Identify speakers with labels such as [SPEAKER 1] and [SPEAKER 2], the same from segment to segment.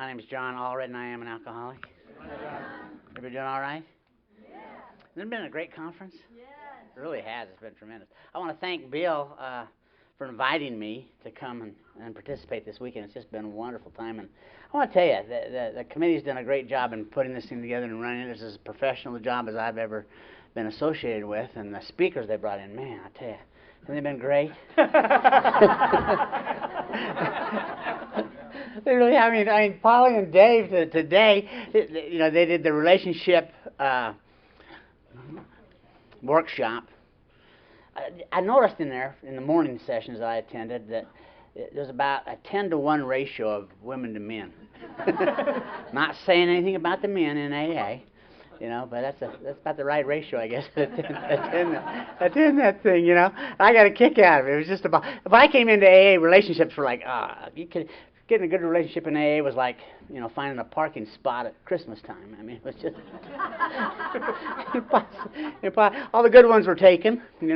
[SPEAKER 1] My name is John Allred, and I am an alcoholic. Everybody doing all right?
[SPEAKER 2] Yeah.
[SPEAKER 1] Hasn't it been a great conference?
[SPEAKER 2] Yes.
[SPEAKER 1] It really has. It's been tremendous. I want to thank Bill for inviting me to come and participate this weekend. It's just been a wonderful time. And I want to tell you, the committee's done a great job in putting this thing together and running it. This is as professional a job as I've ever been associated with. And the speakers they brought in, man, I tell you, haven't they been great? They really have. I mean, Polly and Dave today, they did the relationship workshop. I noticed in there, in the morning sessions I attended, that there's about a 10-to-1 ratio of women to men. Not saying anything about the men in AA, but that's about the right ratio, I guess. attend that thing, I got a kick out of it. It was just about, if I came into AA, relationships were like, getting a good relationship in AA was like, finding a parking spot at Christmas time. I mean, it was just all the good ones were taken, and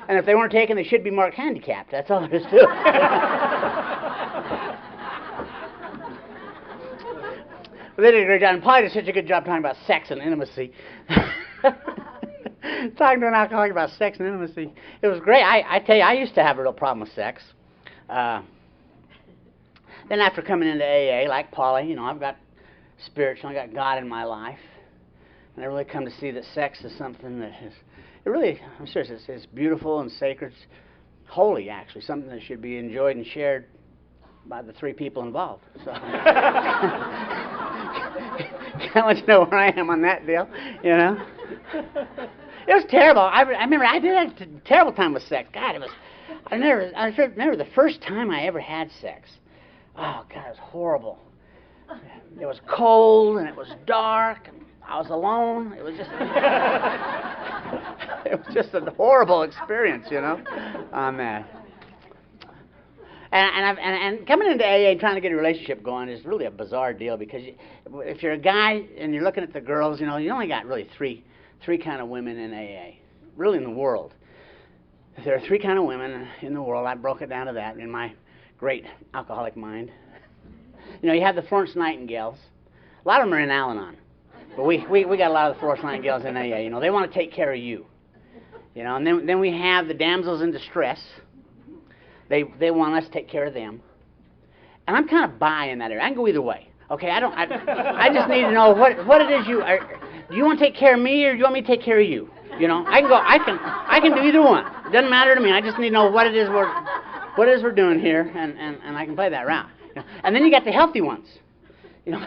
[SPEAKER 1] if they weren't taken, they should be marked handicapped. That's all there is to it. But they did a great job, and Polly did such a good job talking about sex and intimacy. Talking to an alcoholic about sex and intimacy, it was great. I tell you, I used to have a real problem with sex. Then after coming into AA, like Polly, I've got spiritual, I got God in my life, and I really come to see that sex is something that is, I'm serious, it's beautiful and sacred, it's holy actually, something that should be enjoyed and shared by the three people involved. So, can't let you know where I am on that deal, It was terrible. I remember I did have a terrible time with sex. God, I remember the first time I ever had sex. Oh, God, it was horrible. It was cold, and it was dark, and I was alone. It was just a horrible experience, on that. And coming into AA and trying to get a relationship going is really a bizarre deal, because if you're a guy and you're looking at the girls, you only got really three kind of women in AA, really in the world. There are three kind of women in the world. I broke it down to that in my great alcoholic mind. You have the Florence Nightingales. A lot of them are in Al-Anon, but we got a lot of the Florence Nightingales in AA. They want to take care of you. And then we have the damsels in distress. They want us to take care of them. And I'm kind of bi in that area. I can go either way. Okay, I just need to know what it is you are. Do you want to take care of me, or do you want me to take care of you? I can do either one. It doesn't matter to me. I just need to know what it is we're doing here, and I can play that route. And then you got the healthy ones,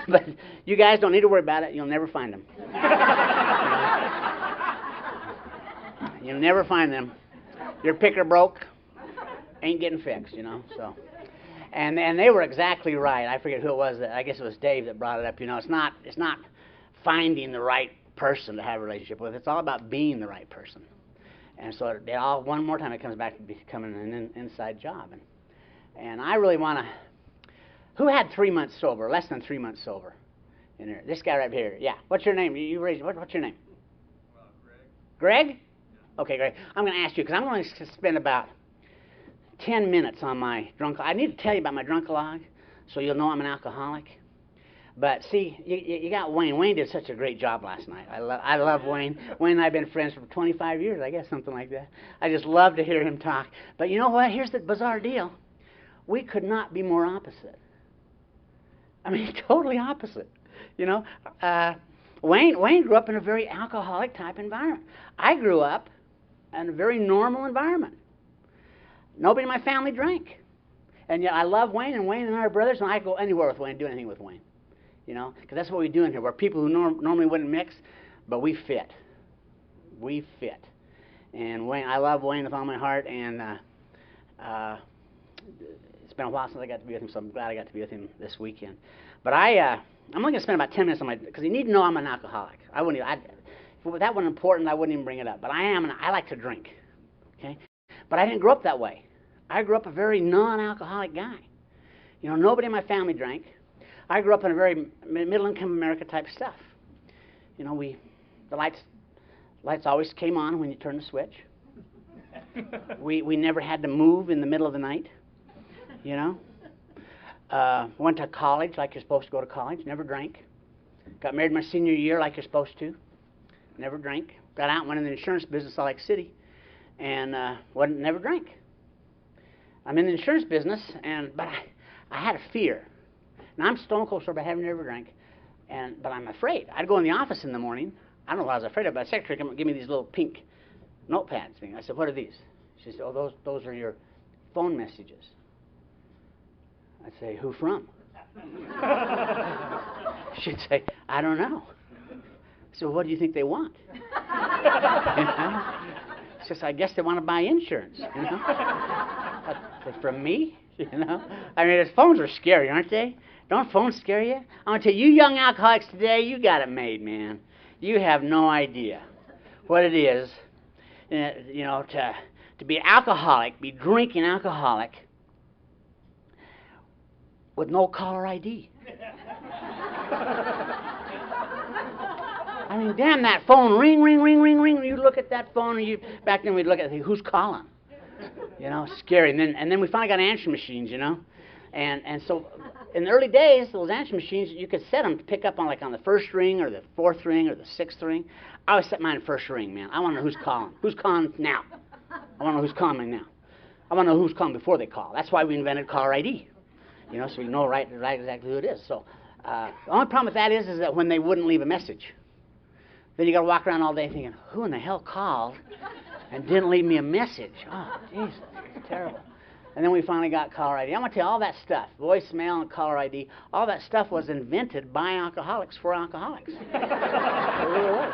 [SPEAKER 1] but you guys don't need to worry about it. You'll never find them. You'll never find them. Your picker broke, ain't getting fixed, so. And they were exactly right. I forget who it was. I guess it was Dave that brought it up. It's not finding the right person to have a relationship with. It's all about being the right person. And so one more time it comes back to becoming an inside job. And I really want to. Who had 3 months sober, less than 3 months sober in here? This guy right here. Yeah. What's your name? You raised. What's your name? Greg. Greg? Yeah. Okay, Greg. I'm going to ask you, because I'm going to spend about 10 minutes on my drunk. I need to tell you about my drunk-a-log, so you'll know I'm an alcoholic. But see, you got Wayne. Wayne did such a great job last night. I love Wayne. Wayne and I have been friends for 25 years, I guess, something like that. I just love to hear him talk. But you know what? Here's the bizarre deal. We could not be more opposite. I mean, totally opposite. Wayne grew up in a very alcoholic type environment. I grew up in a very normal environment. Nobody in my family drank. And yet I love Wayne, and Wayne and I are brothers, and I go anywhere with Wayne, do anything with Wayne. Because that's what we do in here. We're people who normally wouldn't mix, but we fit. We fit. And Wayne, I love Wayne with all my heart, and it's been a while since I got to be with him, so I'm glad I got to be with him this weekend. But I'm only going to spend about 10 minutes on because you need to know I'm an alcoholic. If that wasn't important, I wouldn't even bring it up. But I like to drink, okay? But I didn't grow up that way. I grew up a very non-alcoholic guy. Nobody in my family drank. I grew up in a very middle-income America type stuff. The lights always came on when you turned the switch. We never had to move in the middle of the night. Went to college like you're supposed to go to college. Never drank. Got married my senior year like you're supposed to. Never drank. Got out and went in the insurance business Salt Lake City, and never drank. I'm in the insurance business, but I had a fear. Now I'm stone cold sober. I haven't never drank, but I'm afraid. I'd go in the office in the morning. I don't know what I was afraid of, but the secretary came and gave me these little pink notepads. I said, "What are these?" She said, "Oh, those are your phone messages." I'd say, "Who from?" She'd say, "I don't know." So what do you think they want? She says, "I guess they want to buy insurance." From me? I mean, those phones are scary, aren't they? Don't phones scare you? I'm going to tell you young alcoholics today, you got it made, man. You have no idea what it is, to be an alcoholic, be drinking alcoholic with no caller ID. I mean, damn, that phone, ring, ring, ring, ring, ring. You look at that phone, and back then we'd look at it, who's calling? Scary. And then we finally got answering machines, and so in the early days, those answering machines, you could set them to pick up on the first ring or the fourth ring or the sixth ring. I always set mine first ring, man. I want to know who's calling. Who's calling now? I want to know who's calling now. I want to know who's calling before they call. That's why we invented caller ID, so we know right exactly who it is. So the only problem with that is that when they wouldn't leave a message, then you got to walk around all day thinking, who in the hell called and didn't leave me a message? Oh, Jesus, it's terrible. And then we finally got caller ID. I'm going to tell you all that stuff, voicemail and caller ID, all that stuff was invented by alcoholics for alcoholics. It really was.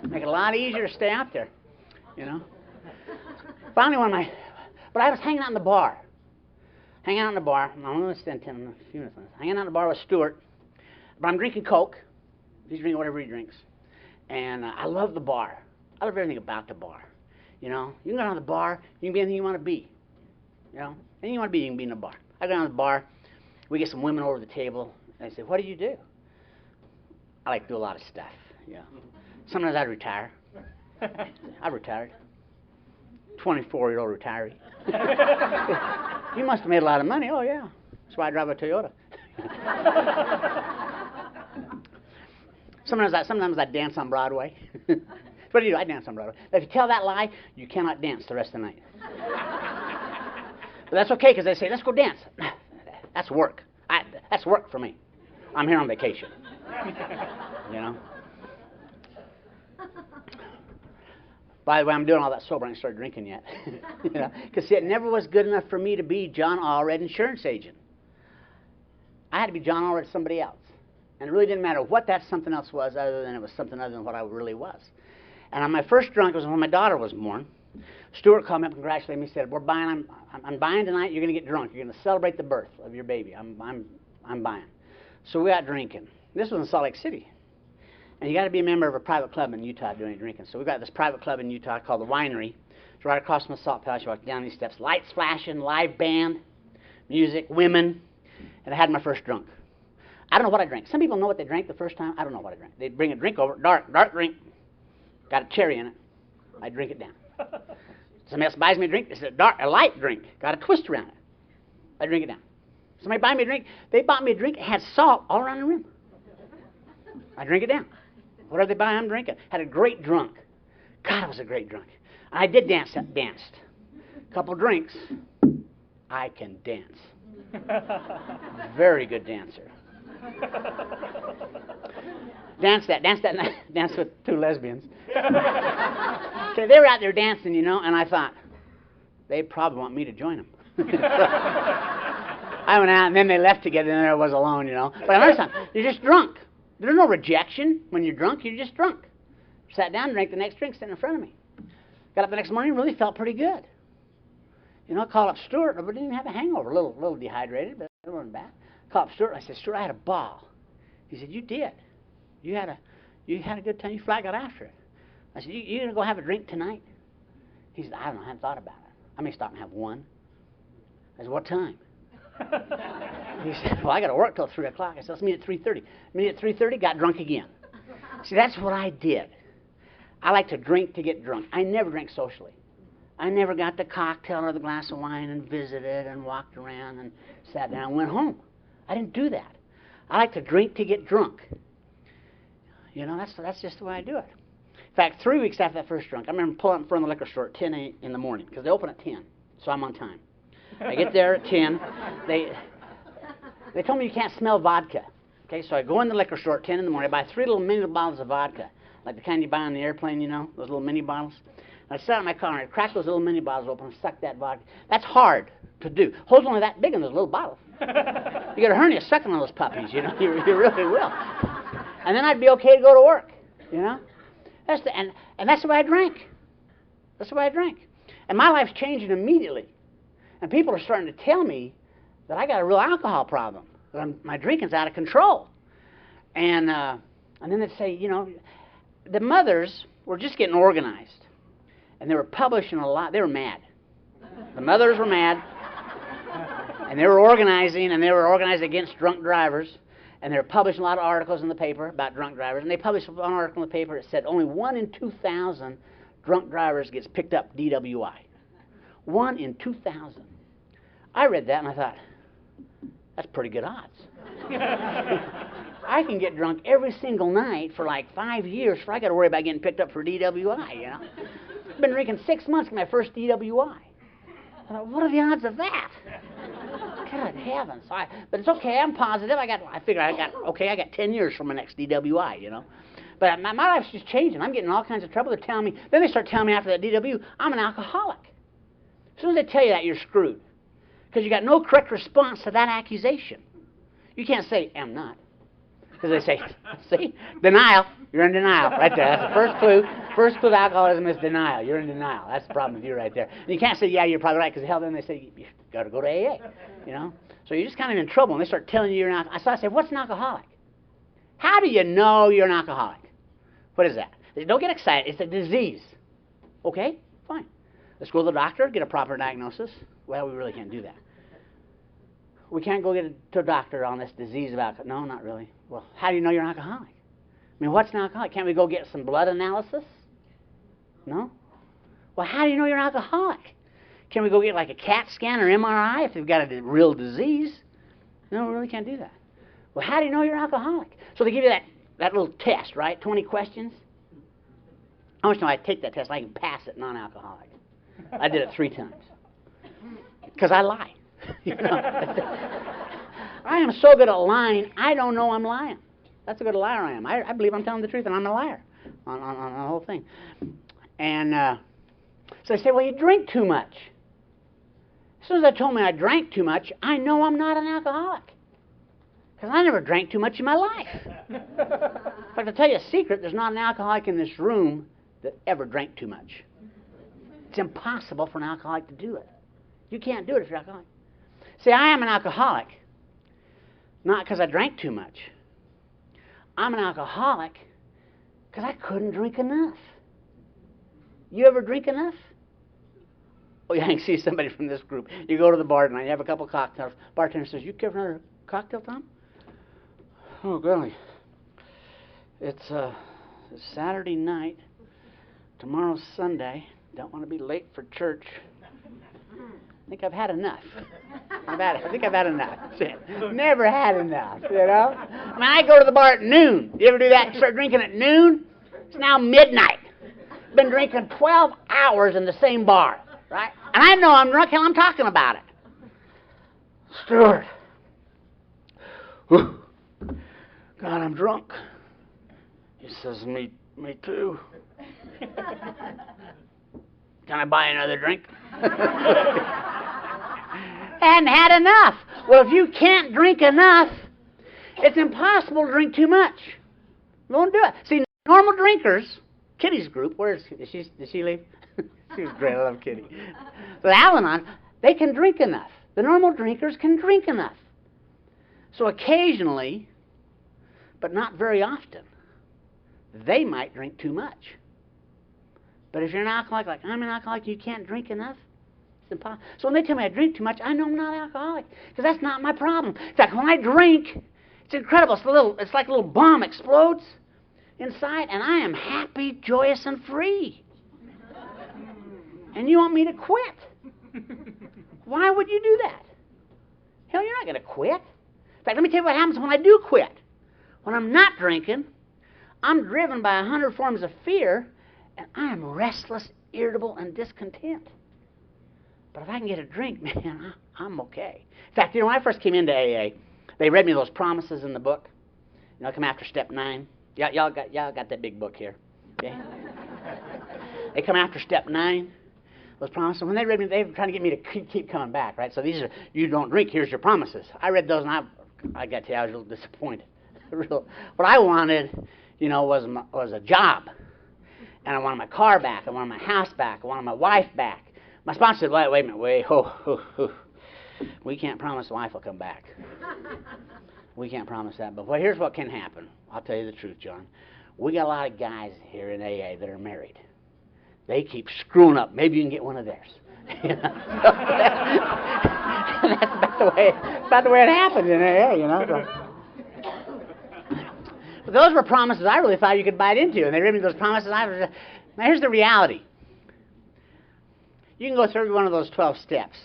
[SPEAKER 1] Make it a lot easier to stay out there, Finally, but I was hanging out in the bar. I'm going to spend 10 few minutes on this. Hanging out in the bar with Stuart, but I'm drinking Coke. He's drinking whatever he drinks. And I love the bar. I love everything about the bar. You can go down to the bar, you can be anything you want to be. Anything you want to be, you can be in the bar. I go down to the bar, we get some women over the table, and I say, "What do you do?" I like to do a lot of stuff. Sometimes I'd retire. I've retired. 24-year-old retiree. You must have made a lot of money. Oh, yeah. That's why I drive a Toyota. Sometimes I dance on Broadway. What do you do? I dance on Broadway. If you tell that lie, you cannot dance the rest of the night. But that's okay, because they say, "Let's go dance." That's work. That's work for me. I'm here on vacation. By the way, I'm doing all that sober. I ain't started drinking yet. Because see, it never was good enough for me to be John Allred, insurance agent. I had to be John Allred, somebody else. And it really didn't matter what that something else was, other than it was something other than what I really was. And on my first drunk was when my daughter was born. Stuart called me up and congratulated me. He said, I'm buying tonight. You're going to get drunk. You're going to celebrate the birth of your baby. I'm buying. So we got drinking. This was in Salt Lake City. And you got to be a member of a private club in Utah doing drinking. So we got this private club in Utah called the Winery. It's right across from the Salt Palace. You walk down these steps, lights flashing, live band, music, women. And I had my first drunk. I don't know what I drank. Some people know what they drank the first time. I don't know what I drank. They'd bring a drink over, dark drink, got a cherry in it. I drink it down. Somebody else buys me a drink. It's a light drink, got a twist around it. I drink it down. Somebody buy me a drink. They bought me a drink. It had salt all around the rim. I drink it down. Whatever they buy, I'm drinking. Had a great drunk. God, it was a great drunk. I did danced. A couple drinks. I can dance. Very good dancer. Danced with two lesbians. So they were out there dancing, and I thought, they probably want me to join them. I went out, and then they left together, and there I was alone, But another time, you're just drunk. There's no rejection when you're drunk. You're just drunk. Sat down, drank the next drink, sitting in front of me. Got up the next morning, really felt pretty good. Called up Stuart, but didn't have a hangover. A little dehydrated, but it wasn't bad. Called up Stuart. I said, "Stuart, I had a ball." He said, "You did. You had a good time. You flat got after it." I said, "You gonna go have a drink tonight?" He said, "I don't know. I haven't thought about it. I may stop and have one." I said, "What time?" He said, "Well, I got to work till 3 o'clock." I said, "Let's meet at 3:30. Meet at 3:30. Got drunk again." See, that's what I did. I like to drink to get drunk. I never drank socially. I never got the cocktail or the glass of wine and visited and walked around and sat down and went home. I didn't do that. I like to drink to get drunk. You know, that's just the way I do it. In fact, 3 weeks after that first drunk, I remember pulling up in front of the liquor store at 10 in the morning, because they open at 10, so I'm on time. I get there at 10. They told me you can't smell vodka. Okay, so I go in the liquor store at 10 in the morning. I buy 3 little mini bottles of vodka, like the kind you buy on the airplane, you know, those little mini bottles. And I sat in my car and I crack those little mini bottles open and suck that vodka. That's hard to do. Hole's only that big in those little bottles. You get a hernia sucking on those puppies, you know, you really will. And then I'd be okay to go to work, you know. And that's the way I drank. That's the way I drank. And my life's changing immediately. And people are starting to tell me that I got a real alcohol problem. That my drinking's out of control. And then they'd say, you know, the mothers were just getting organized. And they were publishing a lot. They were mad. The mothers were mad. And they were organizing, and they were organized against drunk drivers. And they were publishing a lot of articles in the paper about drunk drivers. And they published one article in the paper that said only 1 in 2,000 drunk drivers gets picked up DWI. 1 in 2,000. I read that and I thought, that's pretty good odds. I can get drunk every single night for like 5 years before I got to worry about getting picked up for DWI, you know. I've been drinking 6 months to my first DWI. I thought, what are the odds of that? God heavens. But it's okay, I'm positive. I figure I got 10 years for my next DWI, you know. But my life's just changing. I'm getting in all kinds of trouble. Then they start telling me after that DW, I'm an alcoholic. As soon as they tell you that, you're screwed. Because you got no correct response to that accusation. You can't say, I'm not. Because they say, see, denial. You're in denial right there. That's the first clue. First clue of alcoholism is denial. You're in denial. That's the problem with you right there. And you can't say, yeah, you're probably right, because hell, then they say, you got to go to AA. You know? So you're just kind of in trouble, and they start telling you you're an alcoholic. So I say, what's an alcoholic? How do you know you're an alcoholic? What is that? Don't get excited. It's a disease. Okay? Fine. Let's go to the doctor, get a proper diagnosis. Well, we really can't do that. We can't go to a doctor on this disease of alcohol. No, not really. Well, how do you know you're an alcoholic? I mean, what's an alcoholic? Can't we go get some blood analysis? No? Well, how do you know you're an alcoholic? Can we go get like a CAT scan or MRI if they've got a real disease? No, we really can't do that. Well, how do you know you're an alcoholic? So they give you that little test, right? 20 questions. I want you to know I take that test. I can pass it non-alcoholic. I did it 3 times. Because I lie. You know? I am so good at lying, I don't know I'm lying. That's how good a liar I am. I believe I'm telling the truth, and I'm a liar on the whole thing. And so they say, well, you drink too much. As soon as they told me I drank too much, I know I'm not an alcoholic. Because I never drank too much in my life. In fact, I'll tell you a secret, there's not an alcoholic in this room that ever drank too much. It's impossible for an alcoholic to do it. You can't do it if you're an alcoholic. See, I am an alcoholic, not because I drank too much. I'm an alcoholic because I couldn't drink enough. You ever drink enough? Oh, yeah, I can see somebody from this group. You go to the bar tonight, you have a couple cocktails. Bartender says, you care for another cocktail, Tom? Oh, golly. It's Saturday night. Tomorrow's Sunday. Don't want to be late for church. I think I've had enough. I think I've had enough. Never had enough, you know? I mean, I go to the bar at noon. You ever do that? You start drinking at noon? It's now midnight. Been drinking 12 hours in the same bar, right? And I know I'm drunk, hell, I'm talking about it. Stuart. Whew. God, I'm drunk. He says, me too. Can I buy another drink? Hadn't had enough. Well, if you can't drink enough, it's impossible to drink too much. Don't do it. See, normal drinkers, Kitty's group, did she leave? She was great. I love Kitty. So Al-Anon, they can drink enough. The normal drinkers can drink enough. So occasionally, but not very often, they might drink too much. But if you're an alcoholic, like I'm an alcoholic, you can't drink enough. It's impossible. So when they tell me I drink too much, I know I'm not alcoholic, because that's not my problem. In fact, when I drink, it's incredible. It's like a little bomb explodes inside, and I am happy, joyous, and free. And you want me to quit? Why would you do that? Hell, you're not going to quit. In fact, let me tell you what happens when I do quit. When I'm not drinking, I'm driven by 100 forms of fear, and I am restless, irritable, and discontent. But if I can get a drink, man, I'm okay. In fact, when I first came into AA, they read me those promises in the book. Come after step 9. Y'all got that big book here. Okay? They come after step 9. Those promises. When they read me, they were trying to get me to keep coming back, right? So these are, you don't drink, here's your promises. I read those, and I got to tell you, I was a little disappointed. What I wanted, was a job. And I wanted my car back. I wanted my house back. I wanted my wife back. My sponsor said, wait a minute, we can't promise the wife will come back. We can't promise that. But here's what can happen. I'll tell you the truth, John. We got a lot of guys here in AA that are married. They keep screwing up. Maybe you can get one of theirs. That's about the way it happens in AA, So. But those were promises I really thought you could bite into, and they read me those promises. Now here's the reality. You can go through every one of those 12 steps,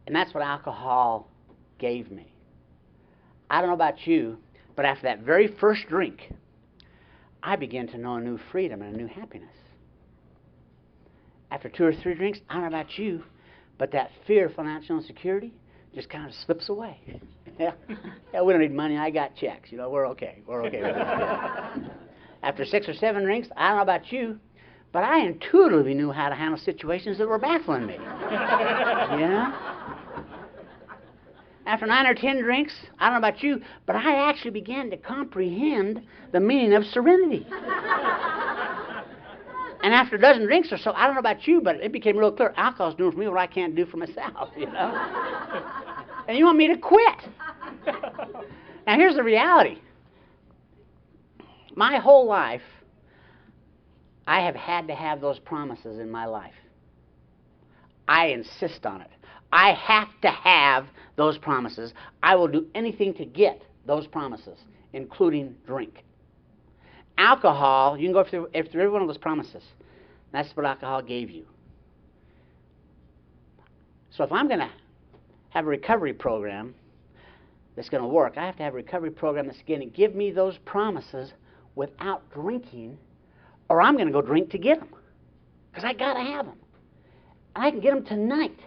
[SPEAKER 1] and that's what alcohol gave me. I don't know about you, but after that very first drink, I began to know a new freedom and a new happiness. After 2 or 3 drinks, I don't know about you, but that fear of financial insecurity just kind of slips away. Yeah, we don't need money. I got checks. We're okay. We're okay with this. After 6 or 7 drinks, I don't know about you, but I intuitively knew how to handle situations that were baffling me. After 9 or 10 drinks, I don't know about you, but I actually began to comprehend the meaning of serenity. And after a dozen drinks or so, I don't know about you, but it became real clear. Alcohol's doing for me what I can't do for myself, And you want me to quit. Now, here's the reality. My whole life, I have had to have those promises in my life. I insist on it. I have to have those promises. I will do anything to get those promises, including drink. Alcohol, you can go through every one of those promises. That's what alcohol gave you. So if I'm going to have a recovery program that's going to work, I have to have a recovery program that's going to give me those promises without drinking, or I'm going to go drink to get them. Because I got to have them. And I can get them tonight.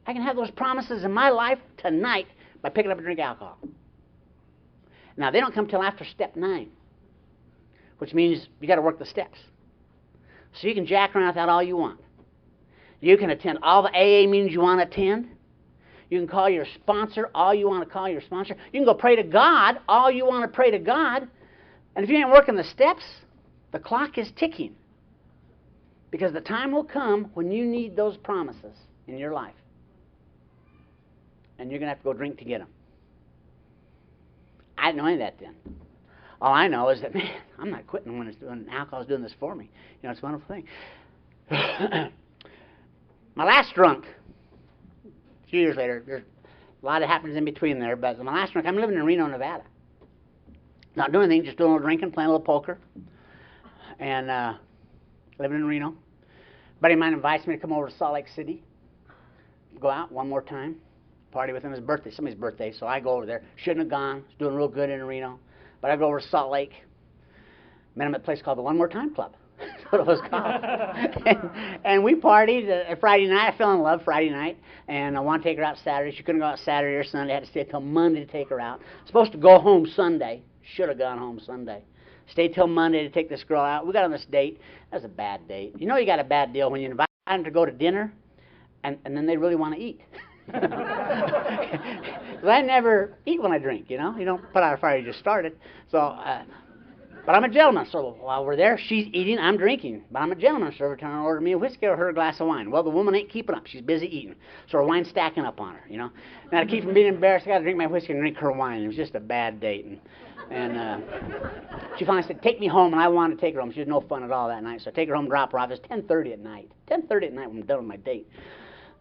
[SPEAKER 1] I can have those promises in my life tonight by picking up a drink of alcohol. Now, they don't come till after step 9, which means you got to work the steps. So you can jack around with that all you want. You can attend all the AA meetings you want to attend. You can call your sponsor all you want to call your sponsor. You can go pray to God all you want to pray to God. And if you ain't working the steps, the clock is ticking. Because the time will come when you need those promises in your life. And you're going to have to go drink to get them. I didn't know any of that then. All I know is that, man, I'm not quitting when alcohol's doing this for me. It's a wonderful thing. My last drunk, a few years later, there's a lot that happens in between there, but my last drunk, I'm living in Reno, Nevada. Not doing anything, just doing a little drinking, playing a little poker, and living in Reno. A buddy of mine invites me to come over to Salt Lake City, go out one more time, party with him. His birthday, somebody's birthday, so I go over there. Shouldn't have gone. It's doing real good in Reno. But I go over to Salt Lake. Met him at a place called the One More Time Club. That's what it was called. and we partied Friday night. I fell in love Friday night. And I wanted to take her out Saturday. She couldn't go out Saturday or Sunday. I had to stay till Monday to take her out. Supposed to go home Sunday. Should have gone home Sunday. Stayed till Monday to take this girl out. We got on this date. That was a bad date. You got a bad deal when you invite them to go to dinner, and then they really want to eat. Because I never eat when I drink, You don't put out a fire, you just start it. So, but I'm a gentleman, so while we're there, she's eating, I'm drinking. But I'm a gentleman, so every time I order me a whiskey or her a glass of wine. Well, the woman ain't keeping up. She's busy eating. So her wine's stacking up on her, Now, to keep from being embarrassed, I got to drink my whiskey and drink her wine. It was just a bad date. And she finally said, take me home, and I wanted to take her home. She was no fun at all that night. So I take her home, drop her off. It's 10:30 at night. 10:30 at night when I'm done with my date.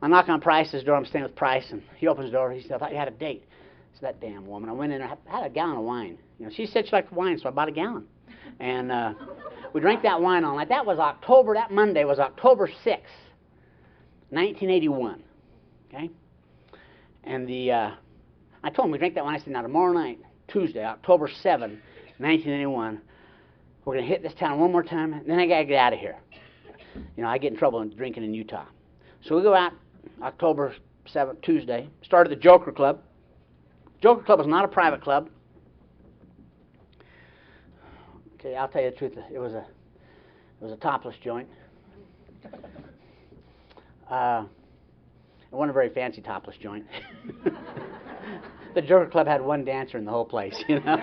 [SPEAKER 1] I knock on Price's door. I'm staying with Price, and he opens the door. He said, I thought you had a date. It's that damn woman. I went in and I had a gallon of wine. She said she liked wine, so I bought a gallon. And We drank that wine all night. That Monday was October 6th, 1981. Okay? And I told him we drank that wine. I said, now tomorrow night, Tuesday, October 7th, 1981, we're going to hit this town one more time, and then I got to get out of here. You know, I get in trouble drinking in Utah. So we go out October 7th, Tuesday, started the Joker Club. Joker Club was not a private club. Okay, I'll tell you the truth. It was a topless joint. It wasn't a very fancy topless joint. The Joker Club had one dancer in the whole place, you know.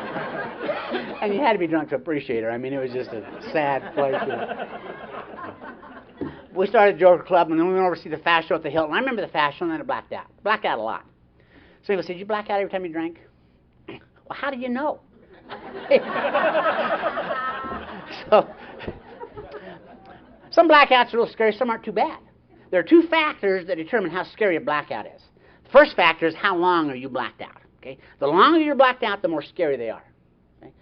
[SPEAKER 1] And you had to be drunk to appreciate her. I mean, it was just a sad place. You know. We started Joker Club, and then we went over to see the Fast Show at the Hilton. I remember the Fast Show, and then it blacked out. Blacked out a lot. So people said, did you black out every time you drank? Well, how do you know? So, some blackouts are real scary, some aren't too bad. There are two factors that determine how scary a blackout is. The first factor is how long are you blacked out. Okay? The longer you're blacked out, the more scary they are. Okay?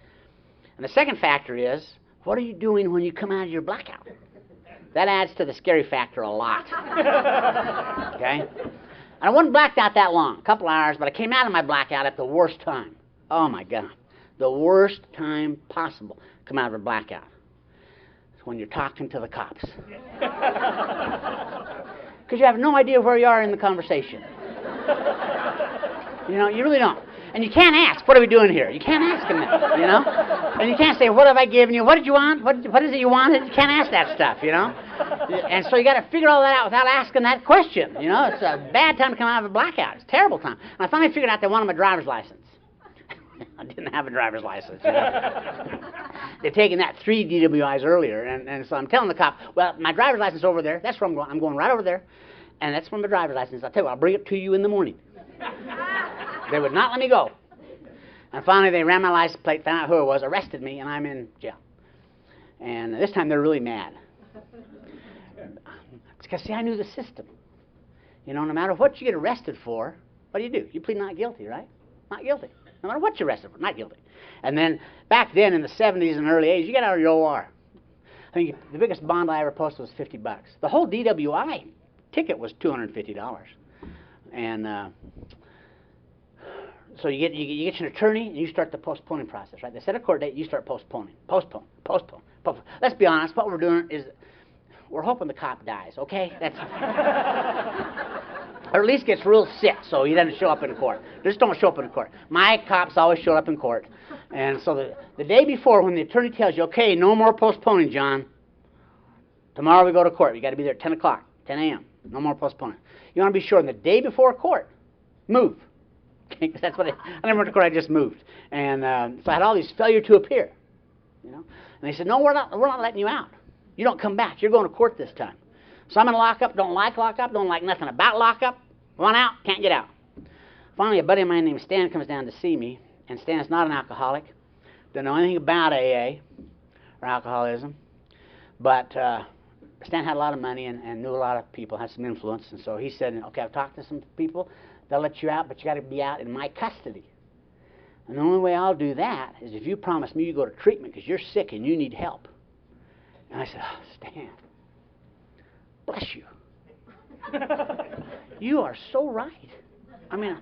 [SPEAKER 1] And the second factor is, what are you doing when you come out of your blackout? That adds to the scary factor a lot. Okay? And I wasn't blacked out that long, a couple hours, but I came out of my blackout at the worst time. Oh my God. The worst time possible to come out of a blackout. It's when you're talking to the cops. Because you have no idea where you are in the conversation. You know, you really don't. And you can't ask, what are we doing here? You can't ask them that, you know? And you can't say, what have I given you? What did you want? What is it you wanted? You can't ask that stuff, you know? And so you got to figure all that out without asking that question, you know? It's a bad time to come out of a blackout. It's a terrible time. And I finally figured out they wanted my driver's license. I didn't have a driver's license. You know? They'd taken that 3 DWIs earlier, and so I'm telling the cop, well, my driver's license is over there. That's where I'm going. I'm going right over there, and that's where my driver's license is. I'll tell you what, I'll bring it to you in the morning. They would not let me go. And finally, they ran my license plate, found out who it was, arrested me, and I'm in jail. And this time, they're really mad. Because, see, I knew the system. You know, no matter what you get arrested for, what do? You plead not guilty, right? Not guilty. No matter what you're arrested for, not guilty. And then, back then, in the 70s and early 80s, you got out of your OR. I think the bigged bond I ever posted was $50. The whole DWI ticket was $250. And so you get an attorney, and you start the postponing process, right? They set a court date, you start postponing. Postpone. Let's be honest, what we're doing is we're hoping the cop dies, okay? That's or at least gets real sick so he doesn't show up in court. Just don't show up in court. My cops always show up in court. And so the day before, when the attorney tells you, okay, no more postponing, John. Tomorrow we go to court. You got to be there at 10 o'clock, 10 a.m. No more postponing. You want to be sure the day before court, move. Okay, 'cause that's what I never went to court. I just moved. And so I had all these failure to appear. You know, and they said, no, we're not letting you out. You don't come back. You're going to court this time. So I'm in lockup. Don't like lockup. Don't like nothing about lockup. Want out? Can't get out. Finally, a buddy of mine named Stan comes down to see me, and Stan's not an alcoholic. Doesn't know anything about AA or alcoholism, but Stan had a lot of money and knew a lot of people, had some influence, and so he said, okay, I've talked to some people. They'll let you out, but you got to be out in my custody. And the only way I'll do that is if you promise me you go to treatment because you're sick and you need help. And I said, oh, Stan, bless you. You are so right. I mean,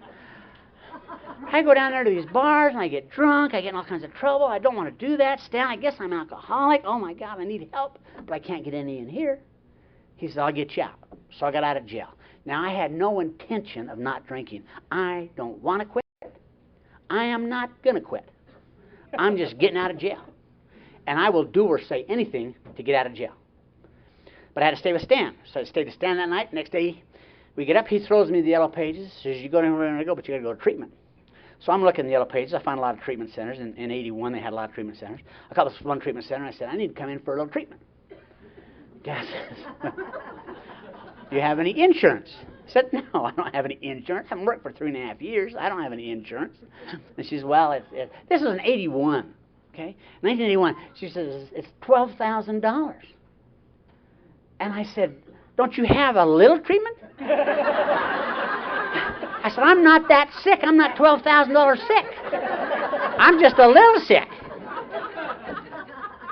[SPEAKER 1] I go down there to these bars and I get drunk. I get in all kinds of trouble. I don't want to do that. Stan, I guess I'm an alcoholic. Oh, my God, I need help, but I can't get any in here. He said, I'll get you out. So I got out of jail. Now, I had no intention of not drinking. I don't want to quit. I am not going to quit. I'm just getting out of jail. And I will do or say anything to get out of jail. But I had to stay with Stan. So I stayed with Stan that night. Next day, we get up. He throws me the yellow pages. Says, you go anywhere I go, but you got to go to treatment. So I'm looking at the yellow pages. I find a lot of treatment centers. In 81, they had a lot of treatment centers. I called this one treatment center. And I said, I need to come in for a little treatment. Guy says, do you have any insurance? I said, no, I don't have any insurance. I haven't worked for 3.5 years. I don't have any insurance. And she says, well, this was in 81, okay? 1981. She says, it's $12,000. And I said, don't you have a little treatment? I said, I'm not that sick. I'm not $12,000 sick. I'm just a little sick.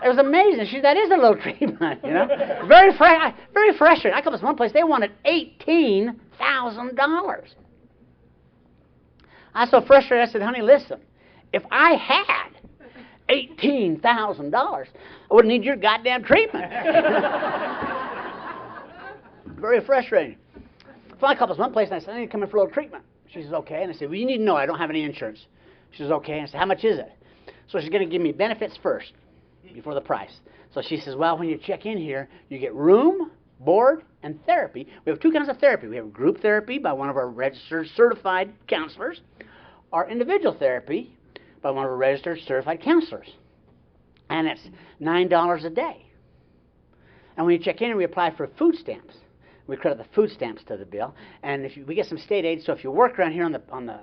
[SPEAKER 1] It was amazing. She said, that is a little treatment, you know. Very frustrating. I come to this one place, they wanted $18,000. I was so frustrated, I said, honey, listen, if I had $18,000, I wouldn't need your goddamn treatment. Very frustrating. Finally, I called this one place, and I said, I need to come in for a little treatment. She says, okay. And I said, well, you need to know I don't have any insurance. She says, okay. And I said, how much is it? So she's going to give me benefits first, before the price. So she says, well, when you check in here, you get room, board, and therapy. We have two kinds of therapy. We have group therapy by one of our registered certified counselors, or individual therapy by one of our registered certified counselors. And it's $9 a day. And when you check in, we apply for food stamps. We credit the food stamps to the bill. And we get some state aid, so if you work around here on the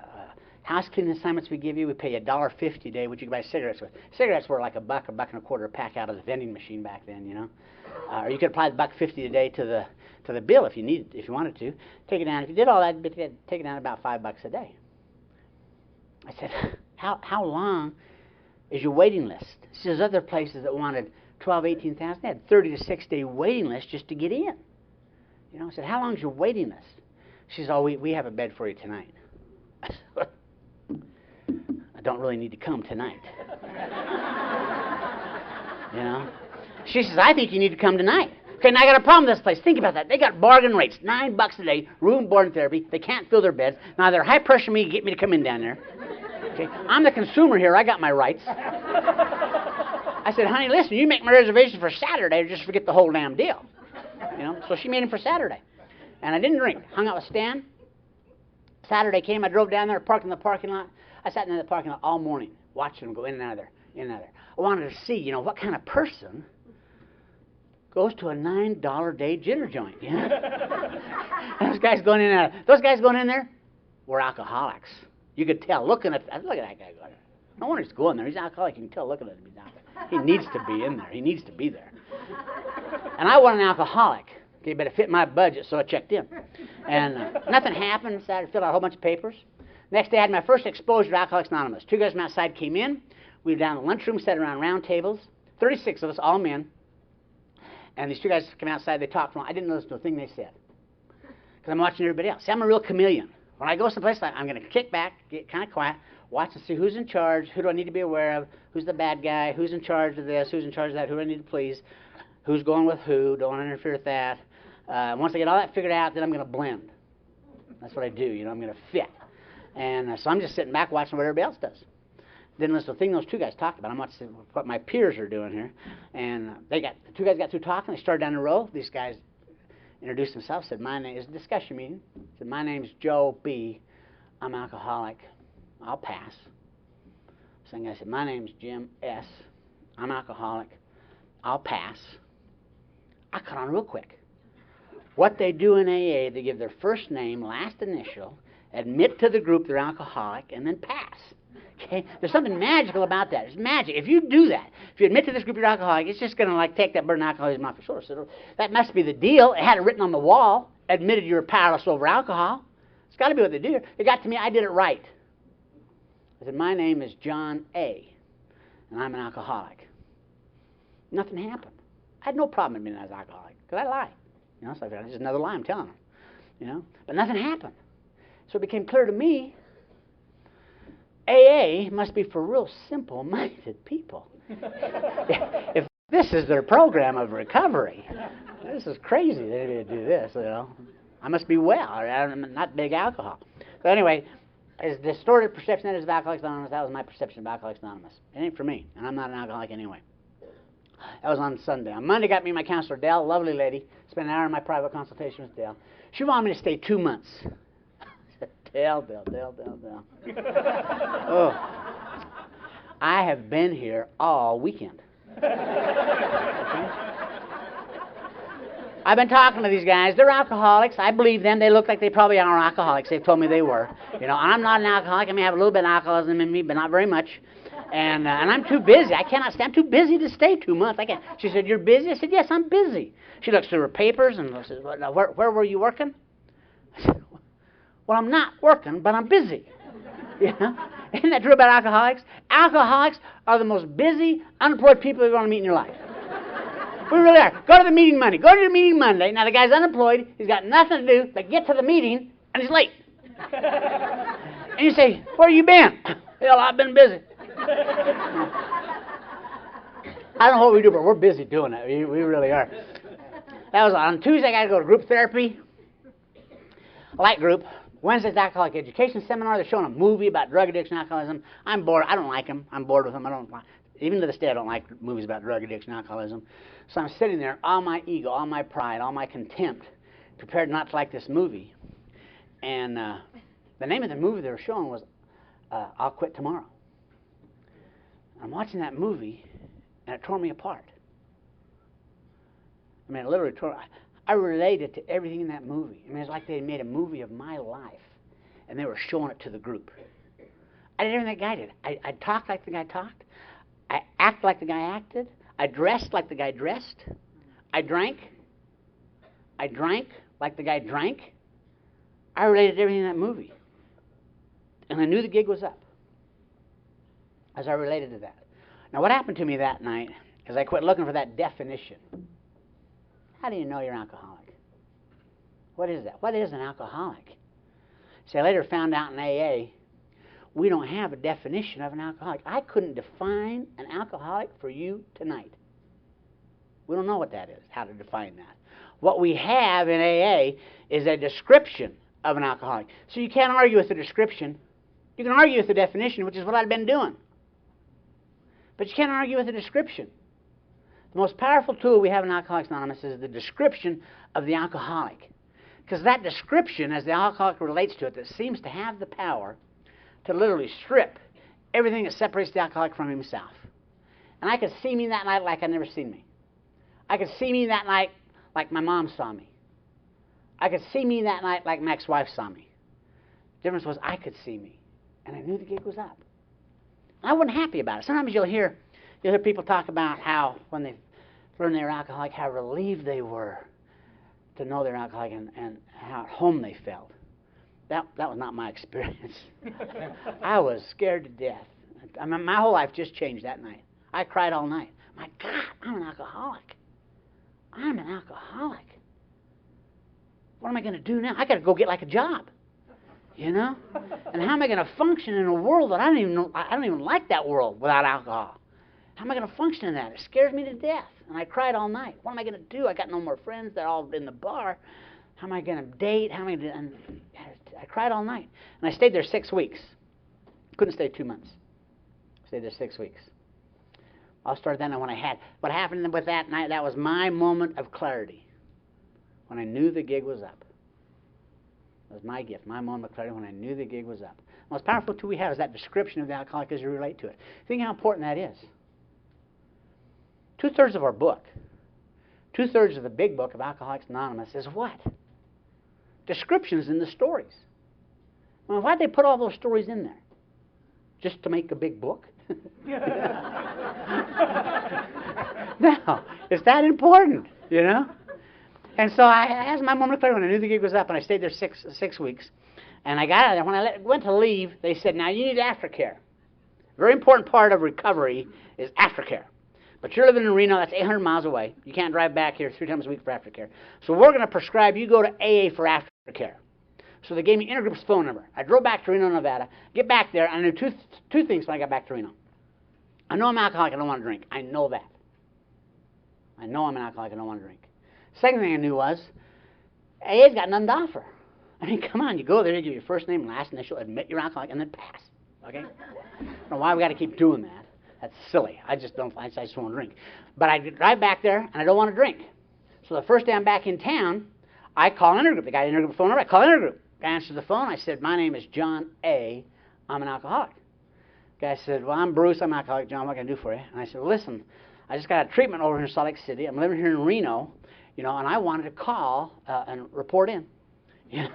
[SPEAKER 1] house cleaning assignments we give you, we pay you $1.50 a day, which you can buy cigarettes with. Cigarettes were like $1, $1.25 a pack out of the vending machine back then, you know. Or you could apply the $1.50 a day to the bill if you wanted to. Take it down. If you did all that, take it down about $5 a day. I said, how long is your waiting list? See, there's other places that wanted 12, 18,000. They had 30 to 6 day waiting list just to get in. You know, I said, how long is your waiting list? She says, oh, we have a bed for you tonight. I said, I don't really need to come tonight. You know? She says, I think you need to come tonight. Okay, now I got a problem with this place. Think about that. They got bargain rates, $9 a day, room, board, and therapy. They can't fill their beds. Now they're high pressure me to get me to come in down there. Okay, I'm the consumer here. I got my rights. I said, honey, listen, you make my reservation for Saturday or just forget the whole damn deal. You know, so she made him for Saturday. And I didn't drink. Hung out with Stan. Saturday came, I drove down there, parked in the parking lot. I sat in the parking lot all morning, watching them go in and out of there, in and out of there. I wanted to see, you know, what kind of person goes to a $9 a day jitter joint, you know? Those guys going in and out. Those guys going in there were alcoholics. You could tell, look at that guy going there. No wonder he's going there. He's alcoholic. You can tell looking at him. He's alcoholic. He needs to be in there. He needs to be there. And I wasn't an alcoholic. Okay, but it fit my budget, so I checked in. And nothing happened. So I filled out a whole bunch of papers. Next day, I had my first exposure to Alcoholics Anonymous. Two guys from outside came in. We were down in the lunchroom, sat around round tables. 36 of us, all men. And these two guys came outside. They talked. I didn't listen to a thing they said because I'm watching everybody else. See, I'm a real chameleon. When I go someplace, I'm going to kick back, get kind of quiet, watch and see who's in charge, who do I need to be aware of, who's the bad guy, who's in charge of this, who's in charge of that, who do I need to please, who's going with who, don't want to interfere with that. Once I get all that figured out, then I'm going to blend. That's what I do, you know, I'm going to fit. And so I'm just sitting back watching what everybody else does. Didn't listen to the thing those two guys talked about. I'm watching what my peers are doing here. And the two guys got through talking. They started down the row. These guys introduced themselves, said, my name is a discussion meeting. Said, my name's Joe B. I'm alcoholic. I'll pass. Second guy said, my name's Jim S. I'm alcoholic. I'll pass. I caught on real quick. What they do in AA, they give their first name, last initial, admit to the group they're alcoholic, and then pass. Okay? There's something magical about that. It's magic. If you do that, if you admit to this group you're alcoholic, it's just going to like take that burden of alcoholism off your shoulders. So that must be the deal. It had it written on the wall, admitted you were powerless over alcohol. It's got to be what they do. It got to me, I did it right. I said, my name is John A., and I'm an alcoholic. Nothing happened. I had no problem admitting I was alcoholic, because I lie. You know, so it's just another lie I'm telling them. You know, but nothing happened. So it became clear to me, AA must be for real simple-minded people. If this is their program of recovery, this is crazy they need to do this, you know. I must be well, or I'm not big alcohol. So anyway, as distorted perception that is of Alcoholics Anonymous, that was my perception of Alcoholics Anonymous. It ain't for me, and I'm not an alcoholic anyway. That was on Sunday. On Monday, got me my counselor, Dell, lovely lady. Spent an hour in my private consultation with Dell. She wanted me to stay 2 months. Dell. Oh, I have been here all weekend. Okay? I've been talking to these guys. They're alcoholics. I believe them. They look like they probably are alcoholics. They've told me they were. You know, I'm not an alcoholic. I may have a little bit of alcoholism in me, but not very much. And I'm too busy. I cannot stay. I'm too busy to stay 2 months. I can't. She said, "You're busy?" I said, "Yes, I'm busy." She looks through her papers and says, "Where were you working?" I said, "Well, I'm not working, but I'm busy." You know? Isn't that true about alcoholics? Alcoholics are the most busy, unemployed people you're going to meet in your life. We really are. Go to the meeting Monday. Go to your meeting Monday. Now, the guy's unemployed. He's got nothing to do but get to the meeting, and he's late. And you say, where you been? Hell, I've been busy. I don't know what we do, but we're busy doing it. We really are. That was on Tuesday. I got to go to group therapy, light group. Wednesday's alcoholic education seminar. They're showing a movie about drug addiction, alcoholism. I'm bored. I don't like them. I'm bored with them. Even to this day, I don't like movies about drug addiction, alcoholism. So I'm sitting there, all my ego, all my pride, all my contempt, prepared not to like this movie. And the name of the movie they were showing was I'll Quit Tomorrow. I'm watching that movie, and it tore me apart. I mean, it literally tore. I related to everything in that movie. I mean, it's like they made a movie of my life, and they were showing it to the group. I did everything that guy did. I talked like the guy talked. I acted like the guy acted. I dressed like the guy dressed. I drank like the guy drank. I related to everything in that movie. And I knew the gig was up as I related to that. Now, what happened to me that night is I quit looking for that definition. How do you know you're an alcoholic? What is that? What is an alcoholic? See, I later found out in AA, we don't have a definition of an alcoholic. I couldn't define an alcoholic for you tonight. We don't know what that is, how to define that. What we have in AA is a description of an alcoholic. So you can't argue with the description. You can argue with the definition, which is what I've been doing. But you can't argue with the description. The most powerful tool we have in Alcoholics Anonymous is the description of the alcoholic. Because that description, as the alcoholic relates to it, that seems to have the power to literally strip everything that separates the alcoholic from himself. And I could see me that night like I'd never seen me. I could see me that night like my mom saw me. I could see me that night like my ex-wife saw me. The difference was I could see me. And I knew the gig was up. And I wasn't happy about it. Sometimes you'll hear people talk about how, when they learned they were alcoholic, how relieved they were to know they're alcoholic and how at home they felt. That was not my experience. I was scared to death. I mean, my whole life just changed that night. I cried all night. My God, I'm an alcoholic. I'm an alcoholic. What am I going to do now? I got to go get like a job, you know? And how am I going to function in a world that I don't even like that world without alcohol? How am I going to function in that? It scares me to death. And I cried all night. What am I going to do? I got no more friends. They're all in the bar. How am I going to date? How am I going to? And I cried all night. And I stayed there 6 weeks. Couldn't stay 2 months. Stayed there 6 weeks. I'll start then when I had. What happened with that night, that was my moment of clarity. When I knew the gig was up. It was my gift, my moment of clarity when I knew the gig was up. The most powerful tool we have is that description of the alcoholic as you relate to it. Think how important that is. 2/3 of our book, 2/3 of the big book of Alcoholics Anonymous is what? Descriptions in the stories. Well, why'd they put all those stories in there? Just to make a big book? No, it's that important, you know? And so I asked my moment of clarity when I knew the gig was up, and I stayed there six weeks. And I got out of there. When I went to leave, they said, now you need aftercare. Very important part of recovery is aftercare. But you're living in Reno, that's 800 miles away. You can't drive back here 3 times a week for aftercare. So we're going to prescribe you go to AA for aftercare. So they gave me Intergroup's phone number. I drove back to Reno, Nevada. Get back there, and I knew two things when I got back to Reno. I know I'm an alcoholic, I don't want to drink. I know that. I know I'm an alcoholic, I don't want to drink. Second thing I knew was, AA's got nothing to offer. I mean, come on, you go there, they give you your first name and last initial, admit you're alcoholic, and then pass. Okay? I don't know why we got to keep doing that. That's silly. I just don't want to drink. But I drive back there, and I don't want to drink. So the first day I'm back in town, I call an Intergroup. The guy at Intergroup phone number, I call Intergroup. The guy answers the phone. I said, my name is John A. I'm an alcoholic. The guy said, well, I'm Bruce. I'm an alcoholic. John, what can I do for you? And I said, well, listen, I just got a treatment over here in Salt Lake City. I'm living here in Reno, you know, and I wanted to call and report in. You know?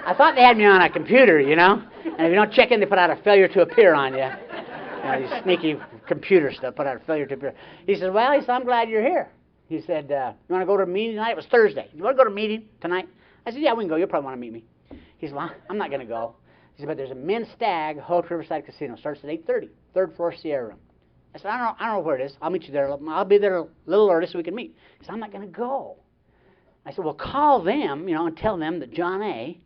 [SPEAKER 1] I thought they had me on a computer, you know, and if you don't check in, they put out a failure to appear on you. You know, these sneaky computer stuff, put out a failure to appear. He said, well, I'm glad you're here. He said, you want to go to a meeting tonight? It was Thursday. You want to go to a meeting tonight? I said, yeah, we can go. You'll probably want to meet me. He said, well, I'm not going to go. He said, but there's a men's stag, Hotel Riverside Casino. Starts at 8:30, third floor Sierra room. I said, I don't know where it is. I'll meet you there. I'll be there a little early so we can meet. He said, I'm not going to go. I said, well, call them, and tell them that John A.